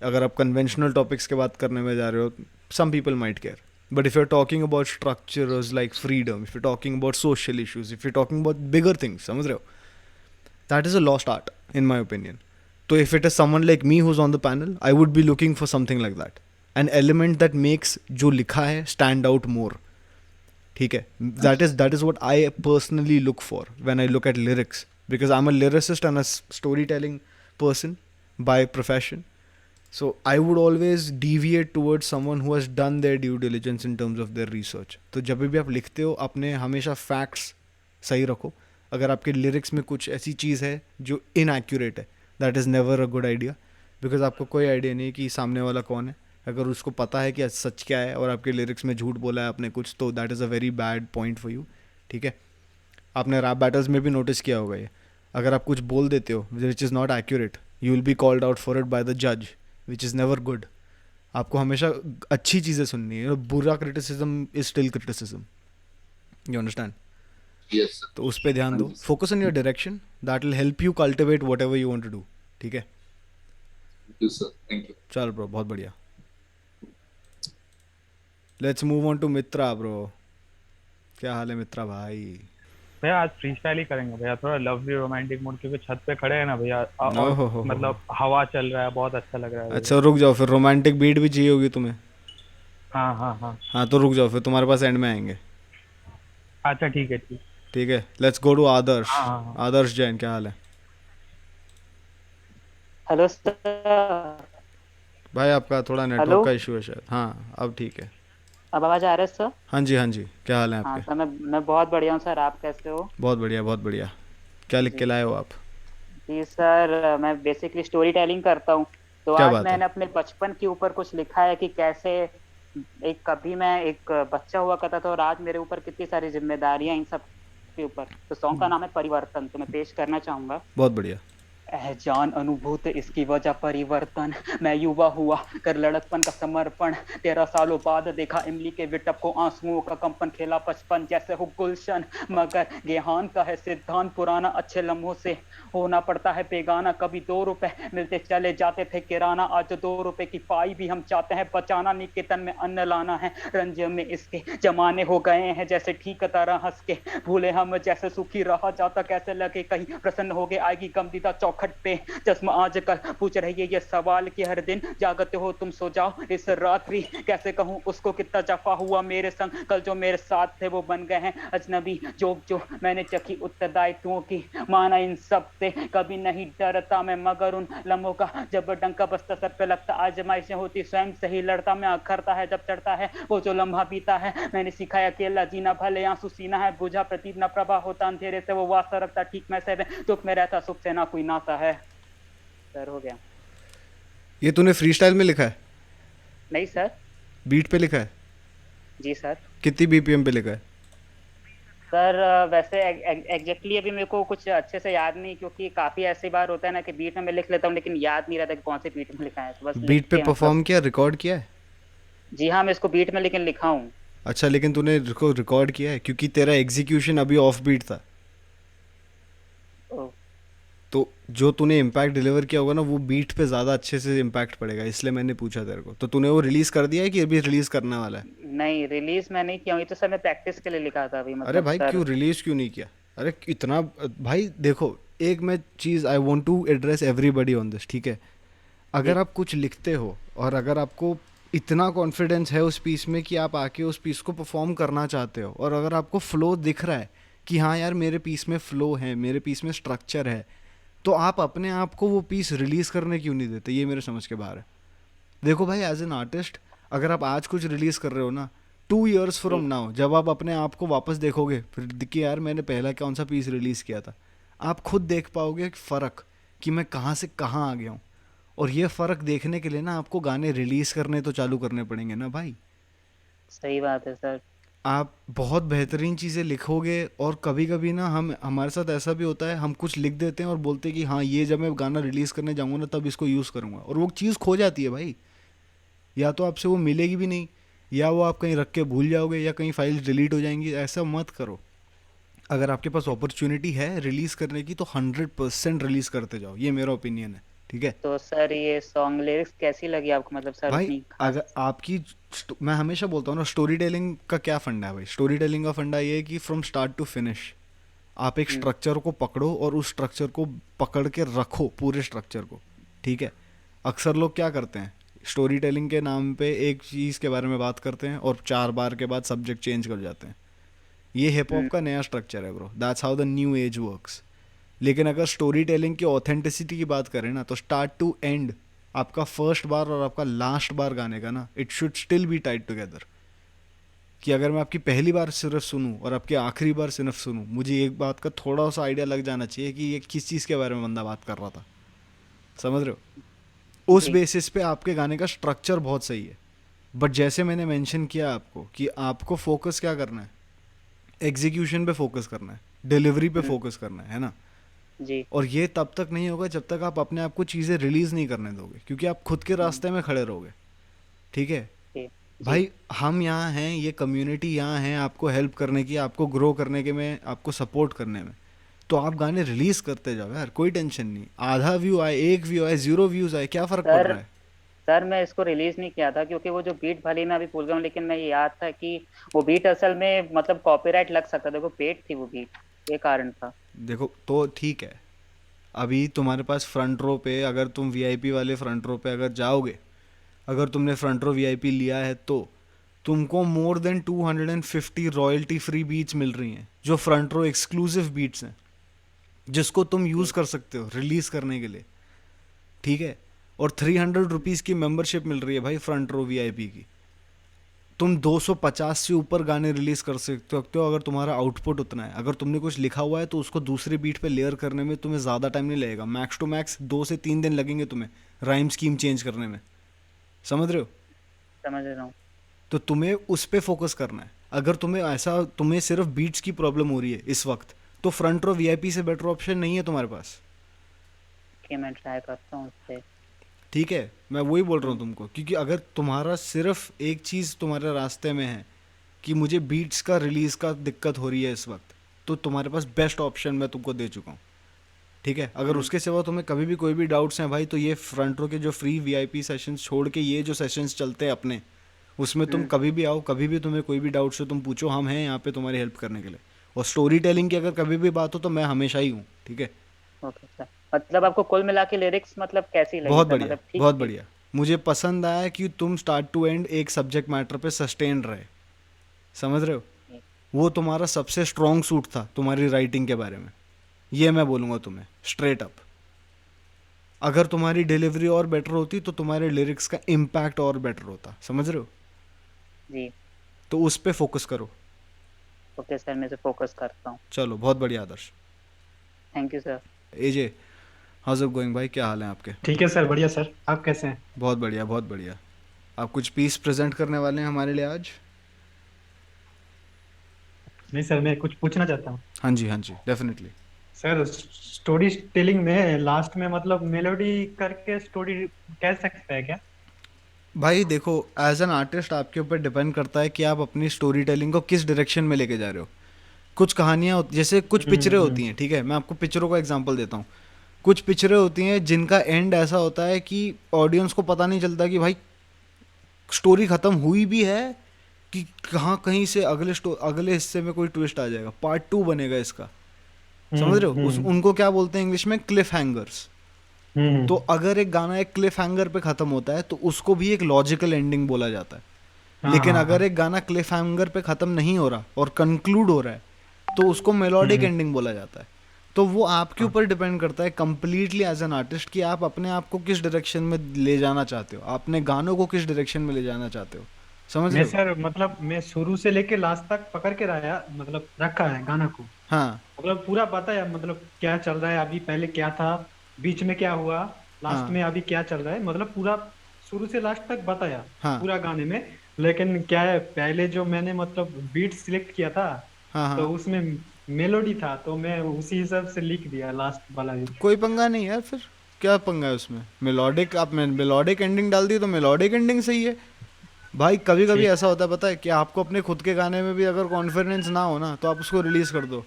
अगर आप कन्वेंशनल टॉपिक्स के बात करने में जा रहे हो, some people might care. But if you're talking about structures like freedom, if you're talking about social issues, if you're talking about bigger things, समझ रहे हो, that is a lost art, in my opinion. So if it is someone like me who's on the panel, I would be looking for something like that. An element that makes जो लिखा है stand out more. ठीक है? That is what I personally look for when I look at lyrics. Because I'm a lyricist and a storytelling person by profession. So I would always deviate towards someone who has done their due diligence in terms of their research. तो जब भी आप लिखते हो अपने हमेशा facts सही रखो. अगर आपके lyrics में कुछ ऐसी चीज़ है जो inaccurate है, that is never a good idea. Because आपको कोई idea नहीं कि सामने वाला कौन है. अगर उसको पता है कि सच क्या है और आपके lyrics में झूठ बोला है आपने कुछ, तो that is a very bad point for you. ठीक है? आपने rap battles में भी notice किया होगा ये. अगर आप कुछ बोल देते हो विच is not accurate, you will be called out for it by the जज, विच इज़ नेवर गुड. आपको हमेशा अच्छी चीज़ें सुननी है. बुरा criticism is still criticism. You understand? Yes, sir. तो उस पर ध्यान दो. Focus on your direction, that will help you cultivate whatever you want to do. ठीक है? Thank you, sir. Thank you. चल ब्रो, बहुत बढ़िया. Let's move on to Mitra bro. क्या हाल है मित्रा भाई? भैया आज फ्री स्टाइल ही करेंगे भैया, थोड़ा लवली रोमांटिक मूड, क्योंकि छत पे खड़े हैं ना भैया, ओहो, मतलब हवा चल रहा है, बहुत अच्छा लग रहा है. अच्छा रुक जाओ, फिर रोमांटिक बीट भी चाहिए होगी तुम्हें. हाँ हाँ हाँ. हाँ तो रुक जाओ, फिर तुम्हारे पास एंड में आएंगे. अच्छा ठीक है ठीक. ठीक है, लेट्स गो टू आदर्श. हाँ. आदर्श जैन, क्या हाल है हेलो सर. भाई? आपका थोड़ा नेटवर्क का इशू है शायद. हाँ अब ठीक है. अब आवाज आ रहा है सर? हाँ जी हाँ जी, क्या हाल है हाँ आपके? सर, मैं बहुत बढ़िया हूँ सर, आप कैसे हो? बहुत बढ़िया बहुत बढ़िया. क्या लिख के लाए हो आप? जी सर, मैं बेसिकली स्टोरी टेलिंग करता हूँ, तो क्या आज बात है? मैंने अपने बचपन के ऊपर कुछ लिखा है कि कैसे कभी मैं एक बच्चा हुआ करता था और आज मेरे ऊपर कितनी सारी जिम्मेदारियां इन सब के ऊपर. तो सॉन्ग का नाम है परिवर्तन, तो मैं पेश करना चाहूंगा. बहुत बढ़िया. जान अनुभूत इसकी वजह परिवर्तन, मैं युवा हुआ कर लड़कपन का समर्पण, 13 सालों बाद देखा इमली के विटप को, आंसुओं का कंपन खेला बचपन जैसे हो गुलशन, मगर गेहान का है सिद्धांत पुराना, अच्छे लम्हों से होना पड़ता है बेगाना, कभी 2 रुपए मिलते चले जाते थे किराना, आज 2 रुपए की पाई भी हम चाहते हैं बचाना, निकेतन में अन्न लाना है, रंज में इसके जमाने हो गए हैं जैसे ठीक तरह हंस के, भूले हम जैसे सुखी रहा जाता, कैसे लगे कहीं प्रसन्न हो गए आएगी गमदीदा चौखट पे, चश्मा आजकल पूछ रही है ये सवाल कि हर दिन जागते हो तुम सो जाओ इस रात्रि, कैसे कहूँ उसको कितना जफा हुआ मेरे संग, कल जो मेरे साथ थे वो बन गए हैं अजनबी, जो मैंने चखी उत्तरदायित्वों की, माना इन सब से कभी नहीं डरता मैं, मगर उन लम्हों का जब डंका बसता सर पे लगता, आजमाइशें होती स्वयं से ही लड़ता मैं, अखरता है जब चढ़ता है वो जो लम्हा बीता है, मैंने सिखाया अकेला जीना, भले आंसू सीना है बुझा प्रतीत न प्रभा होता, अंधेरे से वो वास्ता रखता, ठीक मैं से दुख में रहता, सुख से ना कोई नाता है. सर हो गया. ये तूने फ्री स्टाइल में लिखा है? नहीं सर. बीट पे लिखा है? जी सर. कितनी बीपीएम पे लिखा है? सर वैसे एग्जैक्टली अभी मेरे को कुछ अच्छे से याद नहीं, क्योंकि काफी ऐसी बार होता है ना कि बीट में मैं लिख लेता हूँ लेकिन याद नहीं रहता कि कौन सी बीट में लिखा है, तो बस बीट पे परफॉर्म किया, रिकॉर्ड किया है? जी हाँ, मैं इसको बीट में लेकिन लिखा हूँ. अच्छा, लेकिन तूने रिकॉर्ड किया है? क्योंकि तेरा एग्जीक्यूशन अभी ऑफ बीट था, तो जो तूने इम्पैक्ट डिलीवर किया होगा ना वो बीट पे ज़्यादा अच्छे से इम्पैक्ट पड़ेगा, इसलिए मैंने पूछा तेरे को. तो तूने वो रिलीज कर दिया है कि अभी रिलीज करने वाला है? नहीं, रिलीज मैं नहीं किया हूँ, ये तो सर मैं प्रैक्टिस के लिए लिखा था अभी. मतलब अरे भाई क्यों रिलीज क्यों नहीं किया? अरे इतना भाई देखो, एक मैं चीज़ I want to address everybody on this, ठीक है? अगर आप कुछ लिखते हो और अगर आपको इतना कॉन्फिडेंस है उस पीस में कि आप आके उस पीस को परफॉर्म करना चाहते हो, और अगर आपको फ्लो दिख रहा है कि हाँ यार मेरे पीस में फ्लो है, मेरे पीस में स्ट्रक्चर है, तो आप अपने आप को वो पीस रिलीज़ करने क्यों नहीं देते? ये मेरे समझ के बाहर है. देखो भाई, एज एन आर्टिस्ट अगर आप आज कुछ रिलीज़ कर रहे हो ना, 2 years फ्रॉम नाउ जब आप अपने आप को वापस देखोगे फिर कि यार मैंने पहला कौन सा पीस रिलीज़ किया था, आप खुद देख पाओगे फ़र्क कि मैं कहाँ से कहाँ आ गया हूँ. और ये फ़र्क देखने के लिए ना आपको गाने रिलीज़ करने तो चालू करने पड़ेंगे ना भाई. सही बात है सर. आप बहुत बेहतरीन चीज़ें लिखोगे, और कभी कभी ना हमारे साथ ऐसा भी होता है, हम कुछ लिख देते हैं और बोलते हैं कि हाँ ये जब मैं गाना रिलीज़ करने जाऊँगा ना तब इसको यूज़ करूँगा, और वो चीज़ खो जाती है भाई. या तो आपसे वो मिलेगी भी नहीं, या वो आप कहीं रख के भूल जाओगे, या कहीं फाइल्स डिलीट हो जाएंगी. ऐसा मत करो. अगर आपके पास अपॉर्चुनिटी है रिलीज़ करने की तो 100% रिलीज़ करते जाओ, ये मेरा ओपिनियन है, ठीक है? तो सर ये सॉन्ग लिरिक्स कैसी लगी आपको? मतलब सर भाई अगर आपकी, मैं हमेशा बोलता हूँ ना, स्टोरी टेलिंग का क्या फंडा है भाई? स्टोरी टेलिंग का फंडा ये है कि फ्रॉम स्टार्ट टू फिनिश आप एक स्ट्रक्चर को पकड़ो और उस स्ट्रक्चर को पकड़ के रखो, पूरे स्ट्रक्चर को, ठीक है? अक्सर लोग क्या करते हैं, स्टोरी टेलिंग के नाम पे एक चीज़ के बारे में बात करते हैं और 4 बार के बाद सब्जेक्ट चेंज कर जाते हैं. ये हिप हॉप का नया स्ट्रक्चर है bro, that's how the new age works. लेकिन अगर स्टोरी टेलिंग की ऑथेंटिसिटी की बात करें ना, तो स्टार्ट टू एंड आपका फर्स्ट बार और आपका लास्ट बार गाने का ना, it should still be tied together. कि अगर मैं आपकी पहली बार सिर्फ सुनूं और आपकी आखिरी बार सिर्फ सुनूं, मुझे एक बात का थोड़ा सा आइडिया लग जाना चाहिए कि ये किस चीज़ के बारे में बंदा बात कर रहा था. समझ रहे हो? उस बेसिस पे आपके गाने का स्ट्रक्चर बहुत सही है. बट जैसे मैंने मेंशन किया आपको कि आपको फोकस क्या करना है, एग्जीक्यूशन पे फोकस करना है, डिलीवरी पे फोकस करना है ना? जी और ये तब तक नहीं होगा जब तक आप अपने आप को चीज़ें रिलीज़ नहीं करने दोगे, क्योंकि आप खुद के रास्ते में खड़े रहोगे। ठीक है जी भाई, हम यहाँ हैं, ये कम्युनिटी यहाँ है आपको हेल्प करने की, आपको ग्रो करने के में, आपको सपोर्ट करने में। तो आप गाने रिलीज करते जाओ यार, कोई टेंशन नहीं। आधा व्यू आए, 1 व्यू आए, 0 व्यूज आए, क्या फर्क पड़ रहा है? सर मैं इसको रिलीज नहीं किया था क्योंकि वो जो बीट भले मैं अभी भूल गया हूँ, लेकिन मैं ये याद था कि वो बीट असल में मतलब कॉपीराइट लग सकता था, देखो पेड थी वो बीट, ये कारण था। देखो तो ठीक है, अभी तुम्हारे पास फ्रंट रो पे, अगर तुम वीआईपी वाले फ्रंट रो पे अगर जाओगे, अगर तुमने फ्रंट रो वीआईपी लिया है तो तुमको more than 250 royalty free beats मिल रही हैं, जो फ्रंट रो एक्सक्लूसिव बीट्स हैं, जिसको तुम यूज़ कर सकते हो रिलीज़ करने के लिए। ठीक है, और 300 रुपीज़ की मेंबरशिप मिल रही है भाई फ्रंट रो वीआईपी की। तुम 250 से ऊपर गाने रिलीज़ कर सकते हो अगर तुम्हारा आउटपुट उतना है। अगर तुमने कुछ लिखा हुआ है तो उसको दूसरे बीट पे लेयर करने में तुम्हें ज़्यादा टाइम नहीं लगेगा, मैक्स टू मैक्स 2 से 3 दिन लगेंगे तुम्हें राइम स्कीम चेंज करने में। समझ रहे हो? समझ रहा हूँ। तो तुम्हें उस पर फोकस करना है। अगर तुम्हें सिर्फ बीट्स की प्रॉब्लम हो रही है इस वक्त, तो फ्रंट रो वीआईपी से बेटर ऑप्शन नहीं है तुम्हारे पास। कि मैं ट्राई करता हूँ उससे। ठीक है, मैं वही बोल रहा हूँ तुमको, क्योंकि अगर तुम्हारा सिर्फ एक चीज़ तुम्हारे रास्ते में है कि मुझे बीट्स का रिलीज़ का दिक्कत हो रही है इस वक्त, तो तुम्हारे पास बेस्ट ऑप्शन मैं तुमको दे चुका हूँ। ठीक है, अगर उसके सिवा तुम्हें कभी भी कोई भी डाउट्स हैं भाई, तो ये फ्रंट रो के जो फ्री वीआईपी सेशंस छोड़ के ये जो सेशंस चलते हैं अपने, उसमें तुम कभी भी आओ, कभी भी तुम्हें कोई भी डाउट्स हो तुम पूछो, हम हैं यहाँ पे तुम्हारी हेल्प करने के लिए। और स्टोरी टेलिंग की अगर कभी भी बात हो तो मैं हमेशा ही हूँ। ठीक है, ओके सर। मतलब आपको कुल मिला के लिरिक्स मतलब कैसी लगी? बहुत सर? बढ़िया, मतलब ठीक बहुत थी? बढ़िया। मुझे पसंद आया कि तुम स्टार्ट टू एंड एक सब्जेक्ट मैटर पे सस्टेन रहे। समझ रहे हो? वो तुम्हारा सबसे स्ट्रॉन्ग सूट था तुम्हारी राइटिंग के बारे में, ये मैं बोलूँगा तुम्हें स्ट्रेट अप। अगर तुम्हारी डिलीवरी और बेटर होती तो तुम्हारे लिरिक्स का इम्पैक्ट और बेटर होता। समझ रहे हो? जी तो उस पे फोकस करो। ओके सर, मैं इसे फोकस करता हूँ। चलो, बहुत बढ़िया Adarsh. Thank you sir. AJ, how is going भाई, क्या हाल है आपके? ठीक है सर, बढ़िया सर, आप कैसे हैं? बहुत बढ़िया, बहुत बढ़िया। आप कुछ पीस प्रेजेंट करने वाले हैं हमारे लिए आज? नहीं सर, मैं कुछ पूछना चाहता हूँ। हाँ जी, हाँ जी, डेफिनेटली। सर स्टोरी टेलिंग में लास्ट में मतलब मेलोडी करके स्टोरी कह सकते हैं क्या? भाई देखो, एज एन आर्टिस्ट आपके ऊपर डिपेंड करता है कि आप अपनी स्टोरी टेलिंग को किस डायरेक्शन में लेके जा रहे हो। कुछ कहानियाँ जैसे कुछ पिक्चरें होती हैं, ठीक है, मैं आपको पिक्चरों का एग्जांपल देता हूँ। कुछ पिक्चरें होती हैं जिनका एंड ऐसा होता है कि ऑडियंस को पता नहीं चलता कि भाई स्टोरी ख़त्म हुई भी है कि कहाँ कहीं से अगले हिस्से में कोई ट्विस्ट आ जाएगा, पार्ट 2 बनेगा इसका। समझ रहे हो? उनको क्या बोलते हैं इंग्लिश में? Cliff hangers. तो अगर एक गाना एक क्लिफ हैंगर पे ख़त्म होता है तो उसको भी एक लॉजिकल एंडिंग बोला जाता है। लेकिन अगर एक गाना क्लिफ हैंगर पे ख़त्म नहीं हो रहा और कंक्लूड हो रहा है तो उसको मेलोडिक एंडिंग बोला जाता है। तो वो आपके ऊपर डिपेंड करता है कंप्लीटली एज एन आर्टिस्ट कि आप अपने आप को किस डायरेक्शन में ले जाना चाहते हो, अपने गानों को किस डायरेक्शन में ले जाना चाहते हो। समझ रहे हो? सर मतलब मैं शुरू से लेके लास्ट तक पकड़ के रखा है गाना को। हाँ, मतलब पूरा पता है मतलब क्या चल रहा है अभी, पहले क्या था, बीच में क्या हुआ, लास्ट में अभी क्या चल रहा है, मतलब पूरा शुरू से लास्ट तक बताया पूरा गाने में। लेकिन क्या है, पहले जो मैंने मतलब बीट सिलेक्ट किया था तो उसमें मेलोडी था, तो मैं उसी हिसाब से लिख दिया लास्ट वाला भी। कोई पंगा नहीं यार, फिर क्या पंगा है उसमें? मेलोडिक, आपने मेलोडिक एंडिंग डाल दी तो मेलोडिक एंडिंग सही है भाई। कभी कभी ऐसा होता है पता है कि आपको अपने खुद के गाने में भी अगर कॉन्फिडेंस ना हो ना तो आप उसको रिलीज कर दो,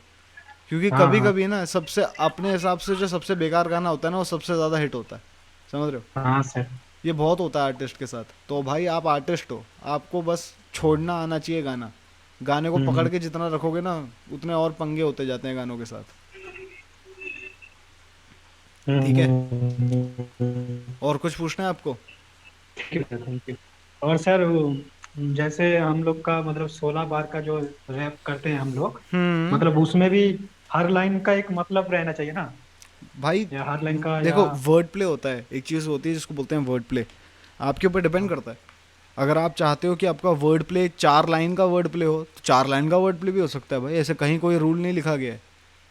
क्योंकि कभी कभी ना सबसे अपने हिसाब से जो सबसे बेकार गाना होता है ना वो सबसे ज्यादा हिट होता है। समझ रहे हो? हाँ सर, ये बहुत होता है आर्टिस्ट के साथ। तो भाई आप आर्टिस्ट हो, आपको बस छोड़ना आना चाहिए गाना। गाने को पकड़ के जितना रखोगे ना उतने और पंगे होते जाते हैं गानों के साथ। ठीक है, और कुछ पूछना है आपको? Thank you. और सर जैसे हम लोग का मतलब 16 बार का जो रैप करते हैं हम लोग, मतलब उसमें भी हर लाइन का एक मतलब रहना चाहिए ना भाई? हर लाइन का देखो, वर्ड प्ले होता है, एक चीज़ होती है जिसको बोलते हैं वर्ड प्ले। आपके ऊपर डिपेंड करता है। अगर आप चाहते हो कि आपका वर्ड प्ले 4 लाइन का वर्ड प्ले हो तो 4 लाइन का वर्ड प्ले भी हो सकता है भाई। ऐसे कहीं कोई रूल नहीं लिखा गया है।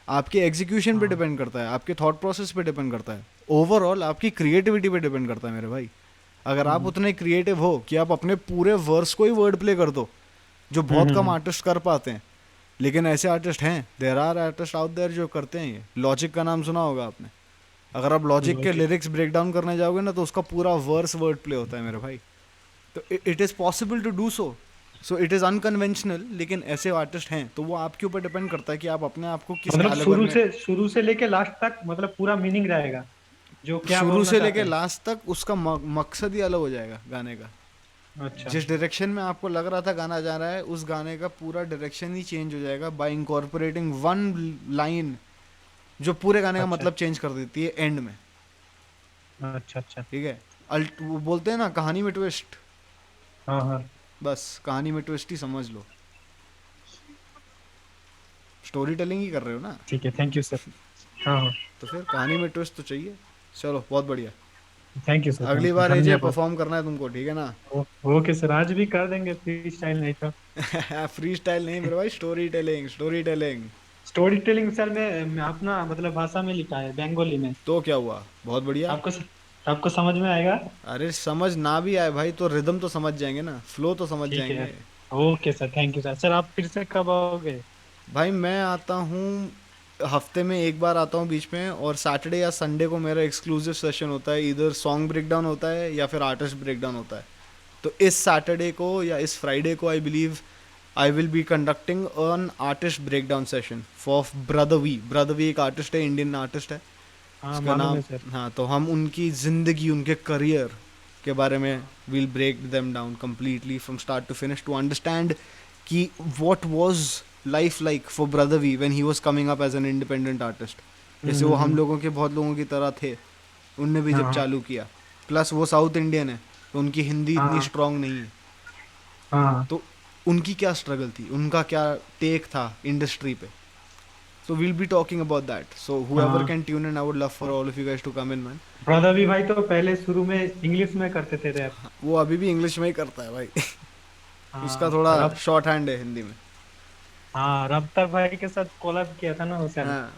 आपके एग्जीक्यूशन पे डिपेंड करता है, आपके थॉट प्रोसेस पे डिपेंड करता है, ओवरऑल आपकी क्रिएटिविटी पे डिपेंड करता है मेरे भाई। अगर आप उतने क्रिएटिव हो कि आप अपने पूरे वर्स को ही वर्ड प्ले कर दो, जो बहुत कम आर्टिस्ट कर पाते हैं, लेकिन ऐसे आर्टिस्ट हैं, there are artists out there जो करते हैं ये। लॉजिक का नाम सुना होगा आपने। अगर आप लॉजिक के लिरिक्स ब्रेक डाउन करने जाओगे ना तो उसका पूरा वर्स वर्ड प्ले होता है मेरे भाई। तो it is possible to do so it is unconventional, लेकिन ऐसे आर्टिस्ट हैं। तो वो आपके ऊपर डिपेंड करता है कि आप अपने आप को किस मतलब शुरू से लेके लास्ट तक मतलब पूरा मीनिंग रहेगा जो क्या शुरू से लेके लास्ट तक उसका मकसद ही अलग हो जाएगा गाने का। अच्छा। जिस डायरेक्शन में आपको लग रहा था गाना जा रहा है उस गाने का पूरा डायरेक्शन ही चेंज हो जाएगा बाय इनकॉर्पोरेटिंग वन लाइन जो पूरे गाने का मतलब चेंज कर देती है एंड में। अच्छा अच्छा ठीक है। वो बोलते हैं ना कहानी में ट्विस्ट। हाँ हाँ बस कहानी में ट्विस्ट ही समझ लो। स्टोरी टेलिंग ही कर रहे हो ना। ठीक है, थैंक यू सर। हाँ हाँ तो फिर कहानी में ट्विस्ट तो चाहिए। चलो बहुत बढ़िया, थैंक यू सर। अगली बार एजे परफॉर्म करना है तुमको, ठीक है ना। ओके सर, आज भी कर देंगे। फ्री स्टाइल नहीं था। फ्री स्टाइल नहीं मेरे भाई, story telling. Story telling sir मैं अपना मतलब भाषा में लिखा है, बंगाली में। तो क्या हुआ, बहुत बढ़िया। आपको समझ में आएगा? अरे समझ ना भी आए भाई तो रिदम तो समझ जाएंगे ना, फ्लो तो समझ जाएंगे। Okay sir, thank you sir. Sir आप फिर से कब आओगे? भाई मैं आता हूँ हफ्ते में एक बार आता हूँ बीच में, और सैटरडे या संडे को मेरा एक्सक्लूसिव सेशन होता है। इधर सॉन्ग ब्रेकडाउन होता है या फिर आर्टिस्ट ब्रेकडाउन होता है। तो इस सैटरडे को या इस फ्राइडे को I believe I will be conducting an artist breakdown session for brother we एक आर्टिस्ट है, इंडियन आर्टिस्ट है। उसका नाम हाँ, तो हम उनकी ज़िंदगी, उनके करियर के बारे में will break them down completely from start to finish, to understand कि what was life like for brother V when he was coming up as an independent artist. जैसे वो हम लोगों के बहुत लोगों की तरह थे, उनने भी जब चालू किया। प्लस वो साउथ इंडियन है तो उनकी हिंदी इतनी स्ट्रांग नहीं है। तो उनकी क्या स्ट्रगल थी, उनका क्या टेक था इंडस्ट्री पे। So we'll be talking about that. So whoever can tune in, I would love for all of you guys to come in, man. Brother भी भाई तो पहले शुरू में इंग्लिश में करते थे रैप। वो अभी भी इंग्लिश में ही करता है भाई। उसका थोड़ा शॉर्ट हैंड है हिंदी में। हाँ, रफ्तार भाई के साथ कोलैब किया था ना उसे। हाँ,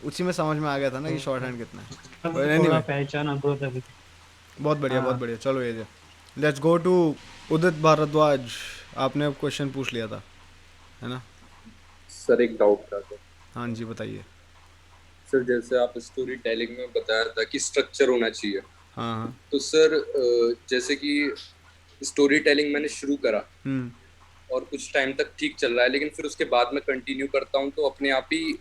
उसी में समझ में आ गया था ना कि शॉर्ट हैंड कितना है। But anyway, पहचाना ब्रदर भी। बहुत बढ़िया, बहुत बढ़िया। चलो ये लेट्स गो टू उदित भारद्वाज। आपने अब क्वेश्चन पूछ लिया था, है ना सर? एक डाउट था तो। हाँ जी बताइए सर। जैसे आप स्टोरी टेलिंग में बताया था कि स्ट्रक्चर होना चाहिए। हाँ। तो सर जैसे कि स्टोरी टेलिंग मैंने शुरू करा और कुछ टाइम तक ठीक चल रहा है, लेकिन फिर उसके बाद मैं कंटिन्यू करता हूँ तो अपने आप ही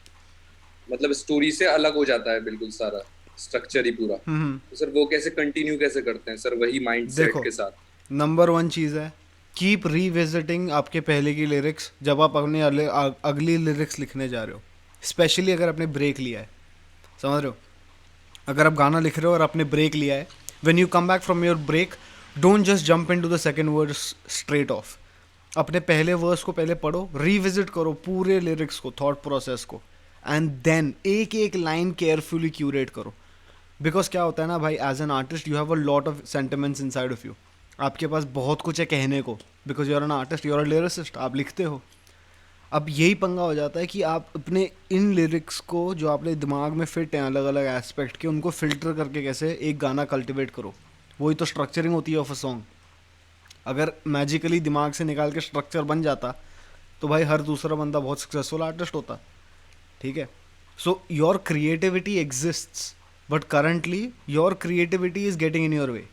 मतलब स्टोरी से अलग हो जाता है बिल्कुल सारा स्ट्रक्चर ही पूरा। तो सर वो कैसे कंटिन्यू कैसे करते हैं सर वही माइंडसेट के साथ? नंबर 1 चीज़ है कीप रीविजिटिंग आपके पहले की लिरिक्स जब आप अपने अगली लिरिक्स लिखने जा रहे हो, स्पेशली अगर आपने ब्रेक लिया है। समझ रहे हो? अगर आप गाना लिख रहे हो और आपने ब्रेक लिया है, when you come back from your break don't just jump into the second verse straight off. अपने पहले वर्स को पहले पढ़ो, रीविजिट करो पूरे लिरिक्स को, थॉट प्रोसेस को, एंड देन एक एक लाइन केयरफुली क्यूरेट करो। बिकॉज क्या होता है ना भाई, as an artist you have a lot of sentiments inside of you. आपके पास बहुत कुछ है कहने को, because you are an artist, you are a lyricist, आप लिखते हो। अब यही पंगा हो जाता है कि आप अपने इन लिरिक्स को जो आपने दिमाग में फिट हैं अलग अलग एस्पेक्ट के, उनको फिल्टर करके कैसे एक गाना कल्टिवेट करो। वही तो स्ट्रक्चरिंग होती है ऑफ अ सॉन्ग। अगर मैजिकली दिमाग से निकाल के स्ट्रक्चर बन जाता तो भाई हर दूसरा बंदा बहुत सक्सेसफुल आर्टिस्ट होता। ठीक है? So your creativity exists but currently your creativity is getting in your way.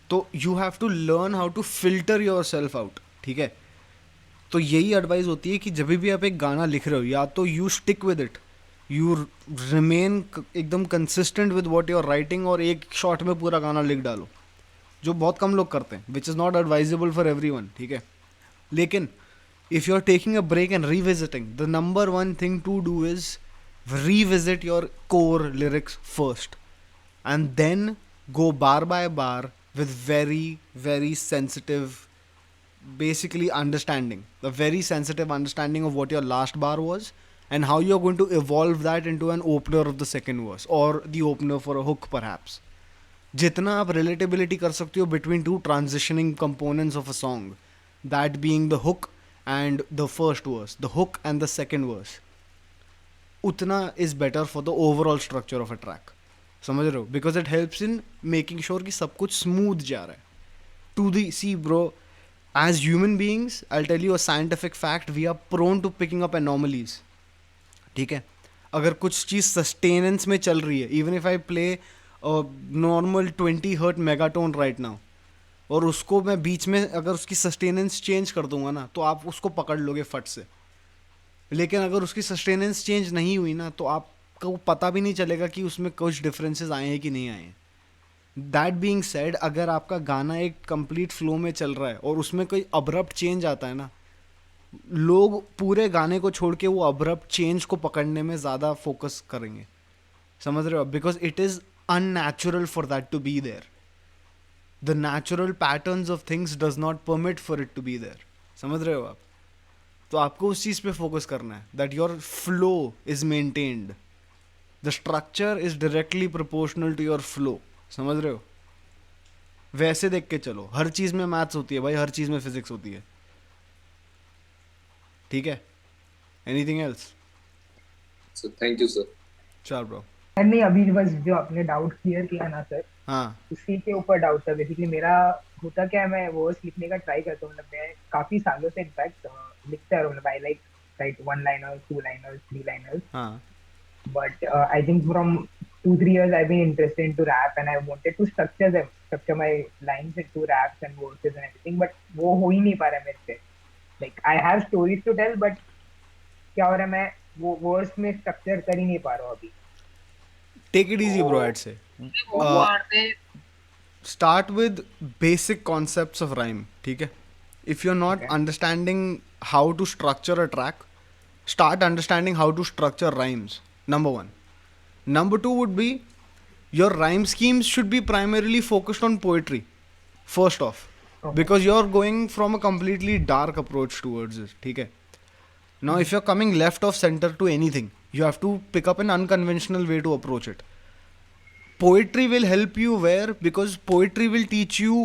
तो you have to learn how to filter yourself out. ठीक है? तो यही एडवाइस होती है कि जब भी आप एक गाना लिख रहे हो, या तो you stick with it, you remain एकदम consistent with what you are writing, और एक शॉट में पूरा गाना लिख डालो, जो बहुत कम लोग करते हैं, which is not advisable for everyone. ठीक है? लेकिन if you are taking a break and revisiting, the number 1 thing to do is revisit your core lyrics first and then go bar by bar with very very sensitive basically understanding, the very sensitive understanding of what your last bar was and how you're going to evolve that into an opener of the second verse or the opener for a hook perhaps. जितना आप relatability कर सकते हो between two transitioning components of a song, that being the hook and the first verse, the hook and the second verse, उतना is better for the overall structure of a track. समझ रहे हो? Because it helps in making sure कि सब कुछ smooth जा रहा है। टू दी सी bro, as human beings, I'll tell you a scientific fact, we are prone to picking up anomalies. ठीक है, अगर कुछ चीज़ सस्टेनेंस में चल रही है, even if I play normal 20 hertz megatone right now, और उसको मैं बीच में अगर उसकी सस्टेनेंस चेंज कर दूंगा ना, तो आप उसको पकड़ लोगे फट से. लेकिन अगर उसकी सस्टेनेंस चेंज नहीं हुई ना, तो आपको पता भी नहीं चलेगा कि उसमें कुछ डिफरेंसेस आए हैं कि नहीं आए हैं. दैट बीइंग सेड, अगर आपका गाना एक कंप्लीट फ्लो में चल रहा है और उसमें कोई अब्रप्ट चेंज आता है ना, लोग पूरे गाने को छोड़ के वो अब्रप्ट चेंज को पकड़ने में ज़्यादा फोकस करेंगे. समझ रहे हो? Because it is unnatural for that to be there. The natural patterns of things does not permit for it to be there. समझ रहे हो आप? तो आपको उस चीज़ पे फोकस करना है, that your flow is maintained. The structure is directly proportional to your flow. समझ रहे हो? वैसे देख के चलो. हर चीज़ में मैथ्स होती है भाई, हर चीज़ में फिजिक्स होती है. ठीक है? Anything else? So thank you sir. चल ब्रो. नहीं, अभी बस जो आपने डाउट क्लियर किया ना सर, हाँ, उसी के ऊपर डाउट था. बेसिकली मेरा होता क्या है, मैं वर्ड्स लिखने का ट्राई करता हूँ. मतलब मैं काफी सालों से इनफैक्ट लिखता रहा हूँ. मतलब I like right 1 liners, 2 liners, 3 liners. हाँ. But I think from 2-3 years I've been interested into rap and I wanted to structure my lines into raps and verses and everything. But वो हो ही नहीं पा रहा है मेरे से. Like I have stories to tell, but क्या हो रहा है, मैं वो वर्ड्स में स्ट्रक्चर कर ही नहीं पा रहा हूँ अभी. Take it easy, bro. I'd say. Start with basic concepts of rhyme. ठीक है? If you're not understanding how to structure a track, start understanding how to structure rhymes. Number 1. Number 2 would be your rhyme schemes should be primarily focused on poetry. First off, because you're going from a completely dark approach towards it. ठीक है? Now, if you're coming left of center to anything, you have to pick up an unconventional way to approach it. Poetry will help you where? Because poetry will teach you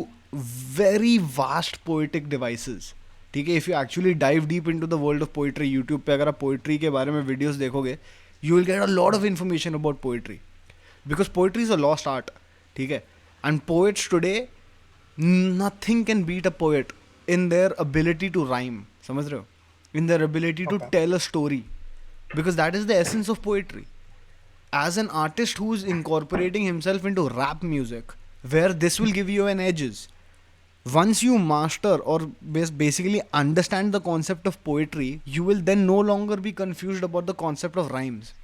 very vast poetic devices. ठीक है? If you actually dive deep into the world of poetry, YouTube पे अगर आप poetry के बारे में videos देखोगे, you will get a lot of information about poetry. Because poetry is a lost art. ठीक है? And poets today, nothing can beat a poet in their ability to rhyme. समझ रहे हो? In their ability to tell a story. Because that is the essence of poetry. As an artist who is incorporating himself into rap music, where this will give you an edges. Once you master or basically understand the concept of poetry, you will then no longer be confused about the concept of rhymes.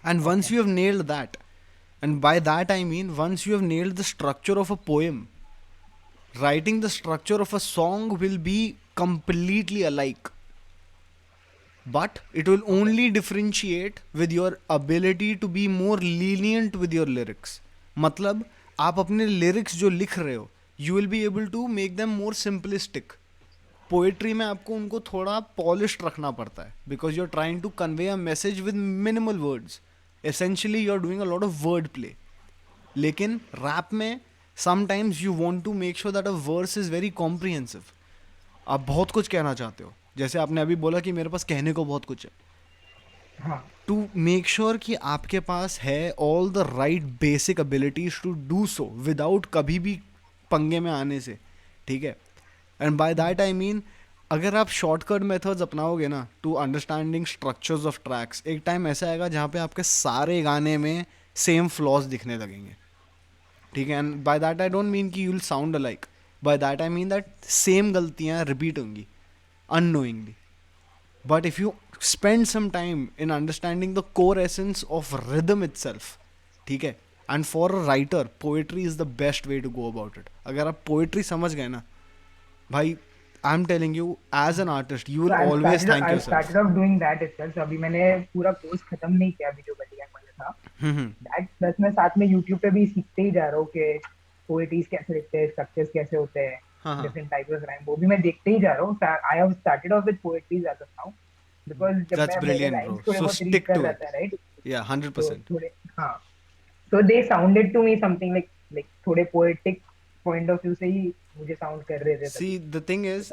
And once you have nailed that, and by that I mean once you have nailed the structure of a poem, writing the structure of a song will be completely alike. But it will only differentiate with your ability to be more lenient with your lyrics. मतलब आप अपने lyrics जो लिख रहे हो, you will be able to make them more simplistic. Poetry में आपको उनको थोड़ा polished रखना पड़ता है, because you're trying to convey a message with minimal words. Essentially you're doing a lot of word play. लेकिन rap में sometimes you want to make sure that a verse is very comprehensive. आप बहुत कुछ कहना चाहते हो, जैसे आपने अभी बोला कि मेरे पास कहने को बहुत कुछ है. To make sure कि आपके पास है all the right basic abilities to do so without कभी भी पंगे में आने से. ठीक है? And by that I mean अगर आप शॉर्टकट मेथड्स अपनाओगे ना to understanding structures of tracks, एक टाइम ऐसा आएगा जहाँ पे आपके सारे गाने में सेम फ्लॉज दिखने लगेंगे. ठीक है? And by that I don't mean कि you will sound alike. By that I mean that same गलतियाँ रिपीट होंगी unknowingly. But if you spend some time in understanding the core essence of rhythm itself, ठीक है? And for a writer, poetry is the best way to go about it. अगर आप poetry समझ गए ना भाई, I'm telling you, as an artist, you will always thank yourself. I started off doing that itself. अभी मैंने पूरा course खत्म नहीं किया अभी जो बलिया वाला था. That plus मैं साथ में YouTube पे भी सीखते ही जा रहा हूँ कि poetries कैसे लिखते हैं, structures कैसे होते हैं, different types of rhyme, वो भी मैं देखते ही जा रहा हूँ. I have started off with poetries as of now because that's brilliant, bro. So stick to it. Right? Yeah, 100%. हाँ. So they sounded to me something like थोड़े poetic point of view से ही मुझे sound कर रहे थे. See, the thing is,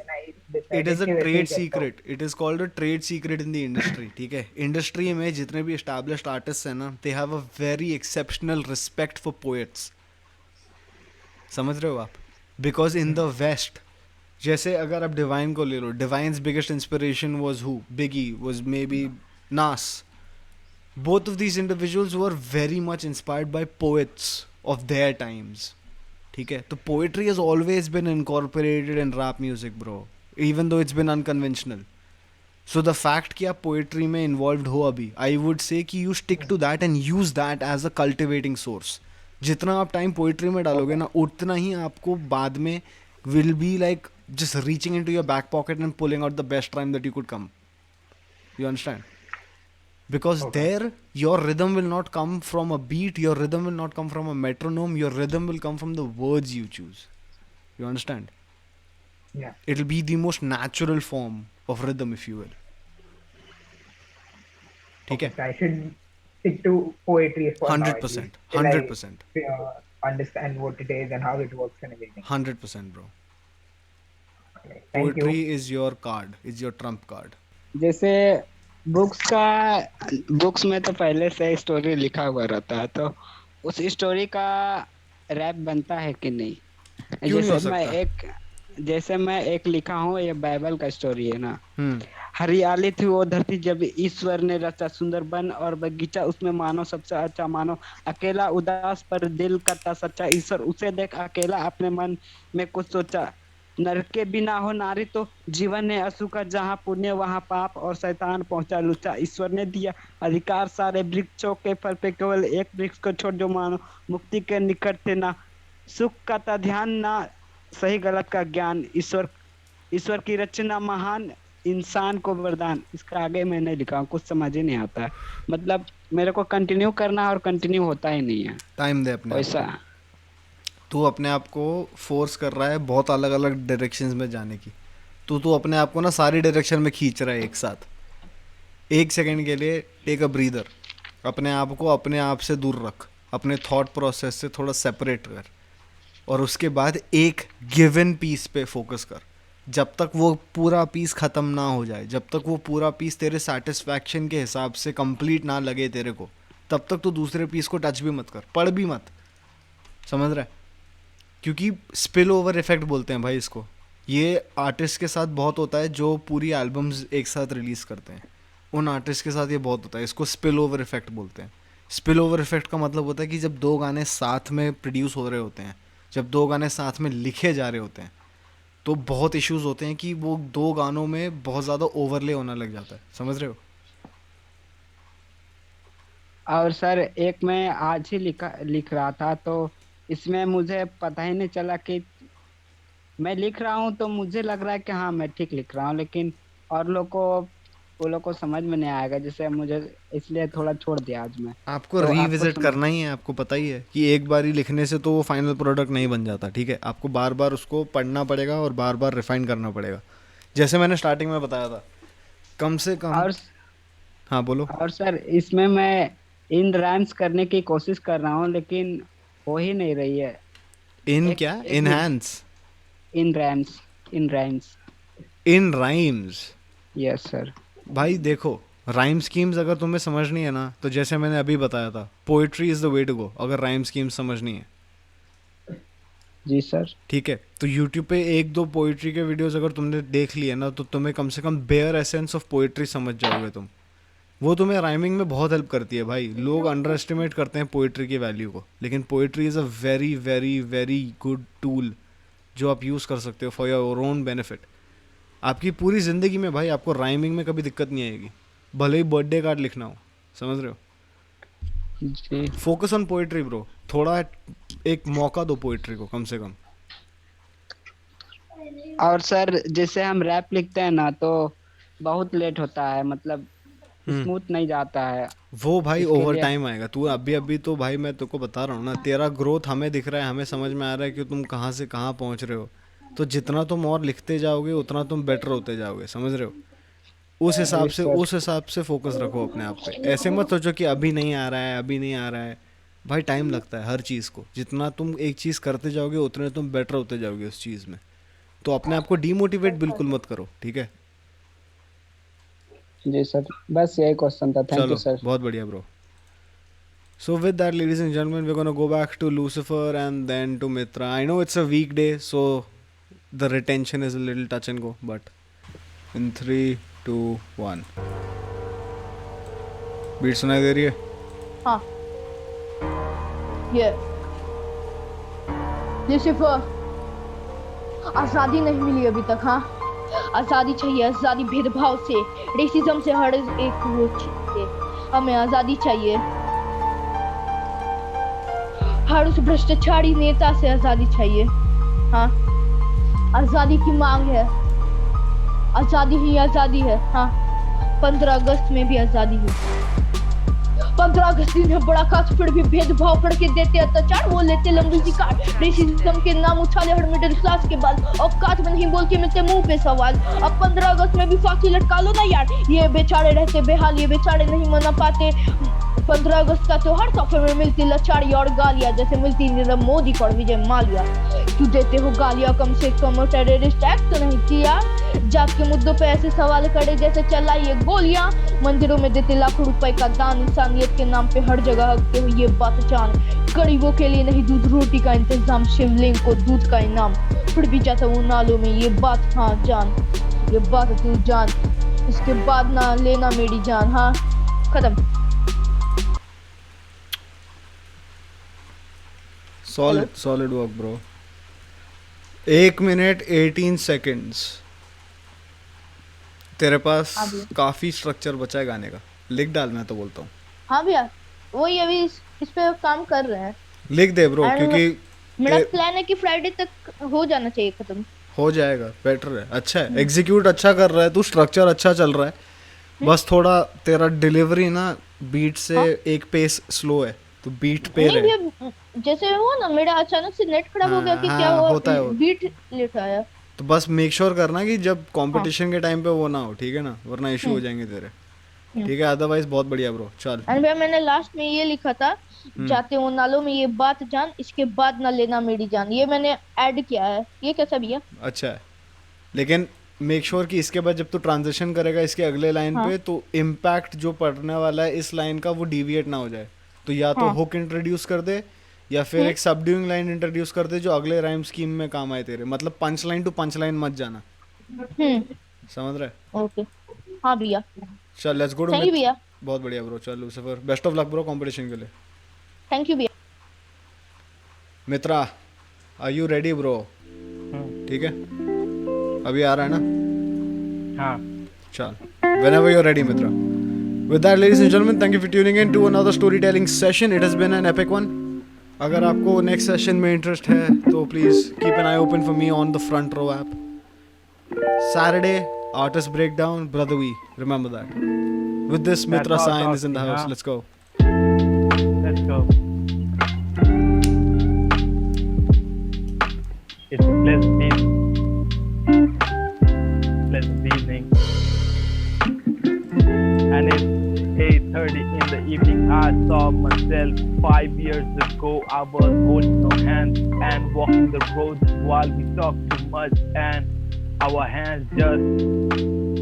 it is a trade secret. It is called a trade secret in the industry. ठीक है? Industry में जितने भी established artists हैं ना, they have a very exceptional respect for poets. समझ रहे हो आप? Because in the West, जैसे अगर आप डिवाइन को ले लो, Divine's biggest inspiration was who? Biggie, was maybe Nas. Both of these individuals were very much inspired by poets of their times. ठीक है, तो poetry has always been incorporated in rap music, bro, even though it's been unconventional. So the fact कि आप poetry में involved हो अभी, I would say कि you stick to that and use that as a cultivating source. जितना आप time poetry में डालोगे ना, उतना ही आपको बाद में will be like just reaching into your back pocket and pulling out the best rhyme that you could come. You understand? Because there your rhythm will not come from a beat, your rhythm will not come from a metronome, your rhythm will come from the words you choose. You understand? Yeah. It'll be the most natural form of rhythm, if you will. Okay, so I should stick to poetry for 100%, 100%. Understand what it is and how it works and everything. 100%, bro. Thank Poetry you. is your card, is your trump card. जैसे books में तो पहले से story लिखा हुआ रहता है, तो उस स्टोरी का रैप बनता है कि नहीं? जैसे मैं एक लिखा हूँ, ये बाइबल का स्टोरी है ना. हरियाली थी वो धरती जब ईश्वर ने रचा, सुंदर वन और बगीचा उसमें मानो सबसे अच्छा मानो, अकेला उदास पर दिल करता सच्चा, ईश्वर उसे देख अकेला अपने मन में कुछ सोचा, नर के बिना हो नारी तो जीवन है असुखा, जहाँ पुण्य वहाँ पाप और शैतान पहुंचा लुचा, ईश्वर ने दिया अधिकार सारे वृक्षों के फल पे, केवल एक वृक्ष को छोड़ जो मानो मुक्ति के निकट थे ना, सुख का था ध्यान ना सही गलत का ज्ञान, ईश्वर की रचना महान इंसान को वरदान. इसका आगे मैंने लिखा, कुछ समझ ही नहीं आता है, मतलब मेरे को कंटिन्यू करना और कंटिन्यू होता ही नहीं है. टाइम दे अपने वैसा तू अपने आप को फोर्स कर रहा है बहुत अलग अलग डायरेक्शंस में जाने की. तू अपने आप को ना सारी डायरेक्शन में खींच रहा है एक साथ. एक सेकंड के लिए टेक अ ब्रीदर, अपने आप को अपने आप से दूर रख, अपने थॉट प्रोसेस से थोड़ा सेपरेट कर, और उसके बाद एक गिवन पीस पे फोकस कर. जब तक वो पूरा पीस ख़त्म ना हो जाए, जब तक वो पूरा पीस तेरे सेटिस्फैक्शन के हिसाब से कंप्लीट ना लगे तेरे को, तब तक तू दूसरे पीस को टच भी मत कर, पढ़ भी मत. समझ रहा है? क्योंकि स्पिल ओवर इफेक्ट बोलते हैं भाई इसको. ये आर्टिस्ट के साथ बहुत होता है जो पूरी एल्बम्स एक साथ रिलीज़ करते हैं, उन आर्टिस्ट के साथ ये बहुत होता है. इसको स्पिल ओवर इफेक्ट बोलते हैं. स्पिल ओवर इफेक्ट का मतलब होता है कि जब दो गाने साथ में प्रोड्यूस हो रहे होते हैं, जब दो गाने साथ में लिखे जा रहे होते हैं, तो बहुत इश्यूज होते हैं कि वो दो गानों में बहुत ज़्यादा ओवरले होने लग जाता है. समझ रहे हो? और सर एक मैं आज ही लिख रहा था, तो इसमें मुझे पता ही नहीं चला कि मैं लिख रहा हूँ, तो मुझे लग रहा है कि हाँ मैं ठीक लिख रहा हूँ, लेकिन और वो लोग को समझ में नहीं आएगा, जैसे मुझे इसलिए थोड़ा छोड़ दिया आज मैं. आपको तो रीविजिट करना ही है. आपको पता ही है कि एक बार ही लिखने से तो वो फाइनल प्रोडक्ट नहीं बन जाता. ठीक है, आपको बार बार उसको पढ़ना पड़ेगा और बार बार रिफाइन करना पड़ेगा. जैसे मैंने स्टार्टिंग में बताया था, कम से कम. और हाँ बोलो. और सर इसमें मैं इन राइम्स करने की कोशिश कर रहा हूँ, लेकिन हो ही नहीं रही है. क्या इनहैंस? इन राइम्स. Yes sir. भाई देखो, राइम स्कीम्स अगर तुम्हें समझनी है ना, तो जैसे मैंने अभी बताया था, poetry is the way to go. अगर राइम स्कीम्स समझनी है. जी सर. ठीक है, तो यूट्यूब पे एक दो पोइट्री के वीडियोस अगर तुमने देख लिए ना, तो तुम्हें कम से कम बेयर एसेंस ऑफ पोइट्री समझ जाओगे तुम. वो तुम्हें राइमिंग में बहुत हेल्प करती है भाई. लोग अंडर एस्टिमेट करते हैं पोइट्री की वैल्यू को, लेकिन poetry is a very very very good tool जो आप यूज़ कर सकते हो फॉर योर ओन बेनिफिट. आपकी पूरी ज़िंदगी में भाई आपको राइमिंग में कभी दिक्कत नहीं आएगी, भले ही बर्थडे कार्ड लिखना हो. समझ रहे हो? जी. Focus on poetry bro. थोड़ा एक मौका दो पोइट्री को कम से कम. और सर जैसे हम रैप लिखते हैं ना, तो बहुत लेट होता है, मतलब स्मूथ नहीं जाता है. वो भाई ओवर टाइम आएगा. तू अभी तो भाई मैं तुमको बता रहा हूँ ना, तेरा ग्रोथ हमें दिख रहा है, हमें समझ में आ रहा है कि तुम कहाँ से कहाँ पहुँच रहे हो. तो जितना तुम और लिखते जाओगे उतना तुम बेटर होते जाओगे. समझ रहे हो? उस हिसाब से फोकस रखो अपने आप पे. ऐसे मत सोचो कि अभी नहीं आ रहा है. भाई टाइम लगता है हर चीज़ को. जितना तुम एक चीज़ करते जाओगे उतने तुम बेटर होते जाओगे उस चीज़ में. तो अपने आप को डीमोटिवेट बिल्कुल मत करो. ठीक है? जी सर, बस यही क्वेश्चन था. Thank you sir. बहुत बढ़िया bro. So with that, ladies and gentlemen, we're gonna go back to Lucifer and then to Mitra. I know it's a weekday, so the retention is a little touch and go. But in 3, 2, 1. Beat सुनाई दे रही है? हाँ. ये Lucifer, आजादी नहीं मिली अभी तक. हाँ, आजादी चाहिए. आजादी भेदभाव से, रेसिज्म से, हर एक वो चीज से हमें आजादी चाहिए. हर उस भ्रष्टाचारी नेता से आजादी चाहिए. हाँ, आजादी की मांग है. आजादी ही आजादी है. हाँ, 15 अगस्त में भी आजादी है. 15 अगस्त दिन है बड़ा खास, फिर भी भेदभाव करके देते अत्याचार. वो लेते लंबी सी कार, रेसिज्म के नाम उछाले हर मिडिल क्लास के बाद. औकात में नहीं बोल के मिलते मुंह पे सवाल. अब 15 अगस्त में भी फांसी लटका लो ना यार. ये बेचारे रहते बेहाल, ये बेचारे नहीं मना पाते 15 अगस्त का त्योहार. तोहफे में मिलती लाचारी और गालियां, जैसे मिलती नीरव मोदी और विजय माल्या. क्यों देते हो गालियां? कम से कम टेररिस्ट एक्ट तो नहीं किया. जात के मुद्दों पे ऐसे सवाल करे जैसे चलाइए गोलियां. मंदिरों में देते लाखों रुपए का दान, इंसानियत के नाम पे हर जगह हकते हो ये बात जान. गरीबों के लिए नहीं दूध रोटी का इंतजाम, शिवलिंग को दूध का इनाम. फिर भी जाता हूँ नालों में ये बात. हाँ जान, ये बात तू जान, इसके बाद ना लेना मेरी जान. हाँ, खत्म. Solid work bro. 1 minute 18 seconds. तेरे पास काफी स्ट्रक्चर बचा है गाने का. लिख डाल, मैं तो बोलता हूँ. हाँ भैया, वही अभी इस पे काम कर रहे हैं. लिख दे ब्रो, क्योंकि मेरा प्लान है कि फ्राइडे तक हो जाना चाहिए खत्म. हो जाएगा, बेटर है. अच्छा है, एग्जीक्यूट अच्छा कर रहा है तू, स्ट्रक्चर अच्छा चल रहा है. बस थोड़ा तेरा डिलीवरी ना बीट से एक पेस स्लो है, तो बीट पे रहे. जैसे हुआ ना, मेरा अचानक से नेट खराब हो गया कि क्या हुआ, होता है बीट लेट आया. तो बस मेक श्योर करना कि जब कंपटीशन के टाइम पे वो ना हो, ठीक है ना, वरना इशू हो जाएंगे तेरे. ठीक है, अदरवाइज बहुत बढ़िया ब्रो. चल. एंड भैया मैंने लास्ट में ये लिखा था, जाते हो नालों में ये बात जान, इसके बाद ना लेना मेरी जान. ये मैंने ऐड किया है. ये कैसा भैया? अच्छा है, लेकिन मेक श्योर कि इसके बाद जब तू ट्रांजिशन करेगा इसके अगले लाइन पे, तो इम्पैक्ट जो पड़ने वाला है इस लाइन का वो डिविएट ना हो जाए. तो या तो हुक इंट्रोड्यूस कर दे, या फिर एक सबड्यूइंग लाइन इंट्रोड्यूस कर दे जो अगले राइम स्कीम में काम आए तेरे. मतलब punch line to punch line मत जाना. समझ रहे? ओके. हाँ भैया. चल, let's go to thank you भैया. बहुत बढ़िया ब्रो. चल Lucifer, best of luck bro competition के लिए. थैंक यू भैया. Mitra, are you ready bro? ठीक है, अभी आ रहा है ना? हाँ. चल, whenever you're ready Mitra. With that, ladies and gentlemen, thank you for tuning in to another storytelling session. It has been an epic one. अगर आपको नेक्स्ट सेशन में इंटरेस्ट है तो please keep an eye open for me on the front row app. Saturday, artist breakdown, brother we remember that. With this, Mitra Sain is in the house. Let's go. Let's go. It's a pleasant evening. Pleasant evening. And it's 8:30 in the evening. I saw myself 5 years ago. I was holding no hands and walking the roads while we talked too much, and our hands just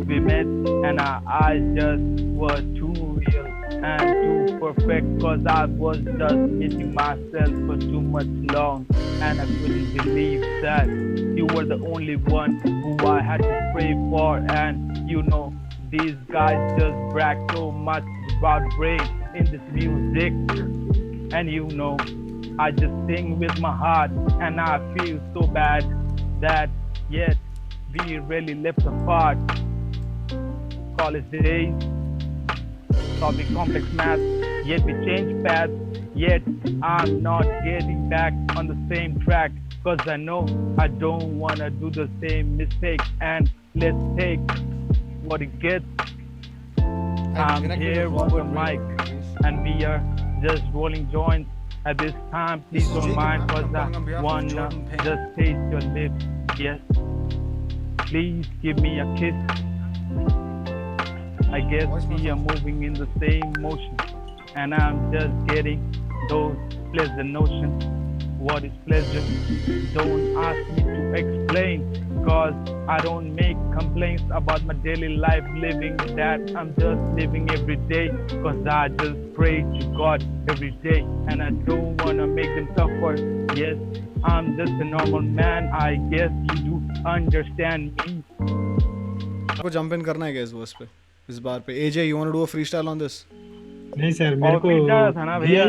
we met, and our eyes just were too real and too perfect, cause I was just missing myself for too much long, and I couldn't believe that you were the only one who I had to pray for. And you know, these guys just brag so much about brain in this music, and you know, I just sing with my heart, and I feel so bad that yet we really left apart. College days, solving complex math, yet we changed paths, yet I'm not getting back on the same track, cause I know I don't wanna do the same mistakes, and let's take what it gets. I'm here on the mic, and we are just rolling joints at this time. Please don't mind, cause I wanna just taste your lips. Yes, please give me a kiss. I guess we are moving in the same motion, and I'm just getting those pleasant notions. What is pleasure? Don't ask me to explain, cause I don't make complaints about my daily life living, that I'm just living every day, cause I just pray to God every day, and I don't wanna make them suffer. Yes, I'm just a normal man, I guess you do understand me. आपको jump in करना है क्या इस verse पे, इस bar पे? AJ, you want to do a freestyle on this? नहीं sir, मेरे को था ना भैया,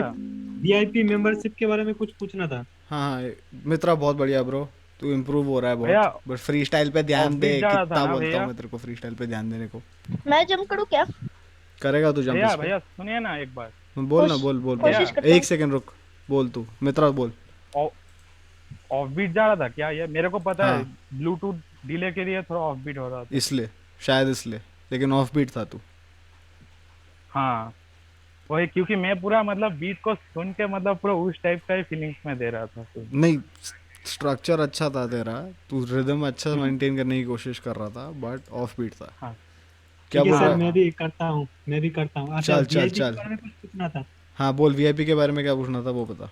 वीआईपी मेंबरशिप के बारे में कुछ पूछना था। हाँ मित्रा बहुत बढ़िया ब्रो, तू इम्प्रूव हो रहा है बहुत, बट फ्री स्टाइल पे ध्यान दे। कितना बोलता हूँ मैं तेरे को फ्री स्टाइल पे ध्यान देने को। मैं जंप करूँ क्या? करेगा तू जंप? भैया सुनिए ना एक बार, बोल ना, बोल एक सेकंड रुक, बोल तू मित्रा बोल। ऑफ बीट जा रहा था क्या ये? मेरे को पता है ब्लूटूथ डिले के लिए थोड़ा ऑफ बीट हो रहा था, इसलिए शायद इसलिए, लेकिन ऑफ बीट था तू। हाँ वही, क्योंकि मैं पूरा मतलब बीट को सुन के मतलब पूरा उस टाइप का ही फीलिंग्स में दे रहा था। नहीं स्ट्रक्चर अच्छा था तेरा, तू रिदम अच्छा मेंटेन करने की कोशिश कर रहा था, बट ऑफ बीट था। हाँ। क्या बोल रहा है? मैं भी करता हूँ। चल कुछ पूछना था। हाँ बोल, वीआईपी के बारे में क्या पूछना था वो बता।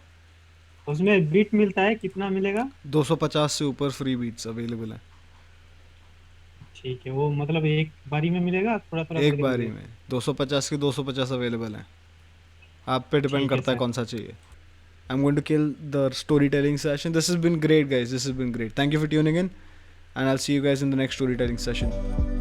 उसमें बीट मिलता है, कितना मिलेगा? 250 से ऊपर फ्री बीट्स अवेलेबल है। ठीक है, वो मतलब एक बारी में मिलेगा? थोड़ा एक बारी में 250 के 250 अवेलेबल है, आप पे डिपेंड करता है कौन सा चाहिए। I'm going to kill the storytelling session. This has been great guys, this has been great. Thank you for tuning in and I'll see you guys in the next storytelling session.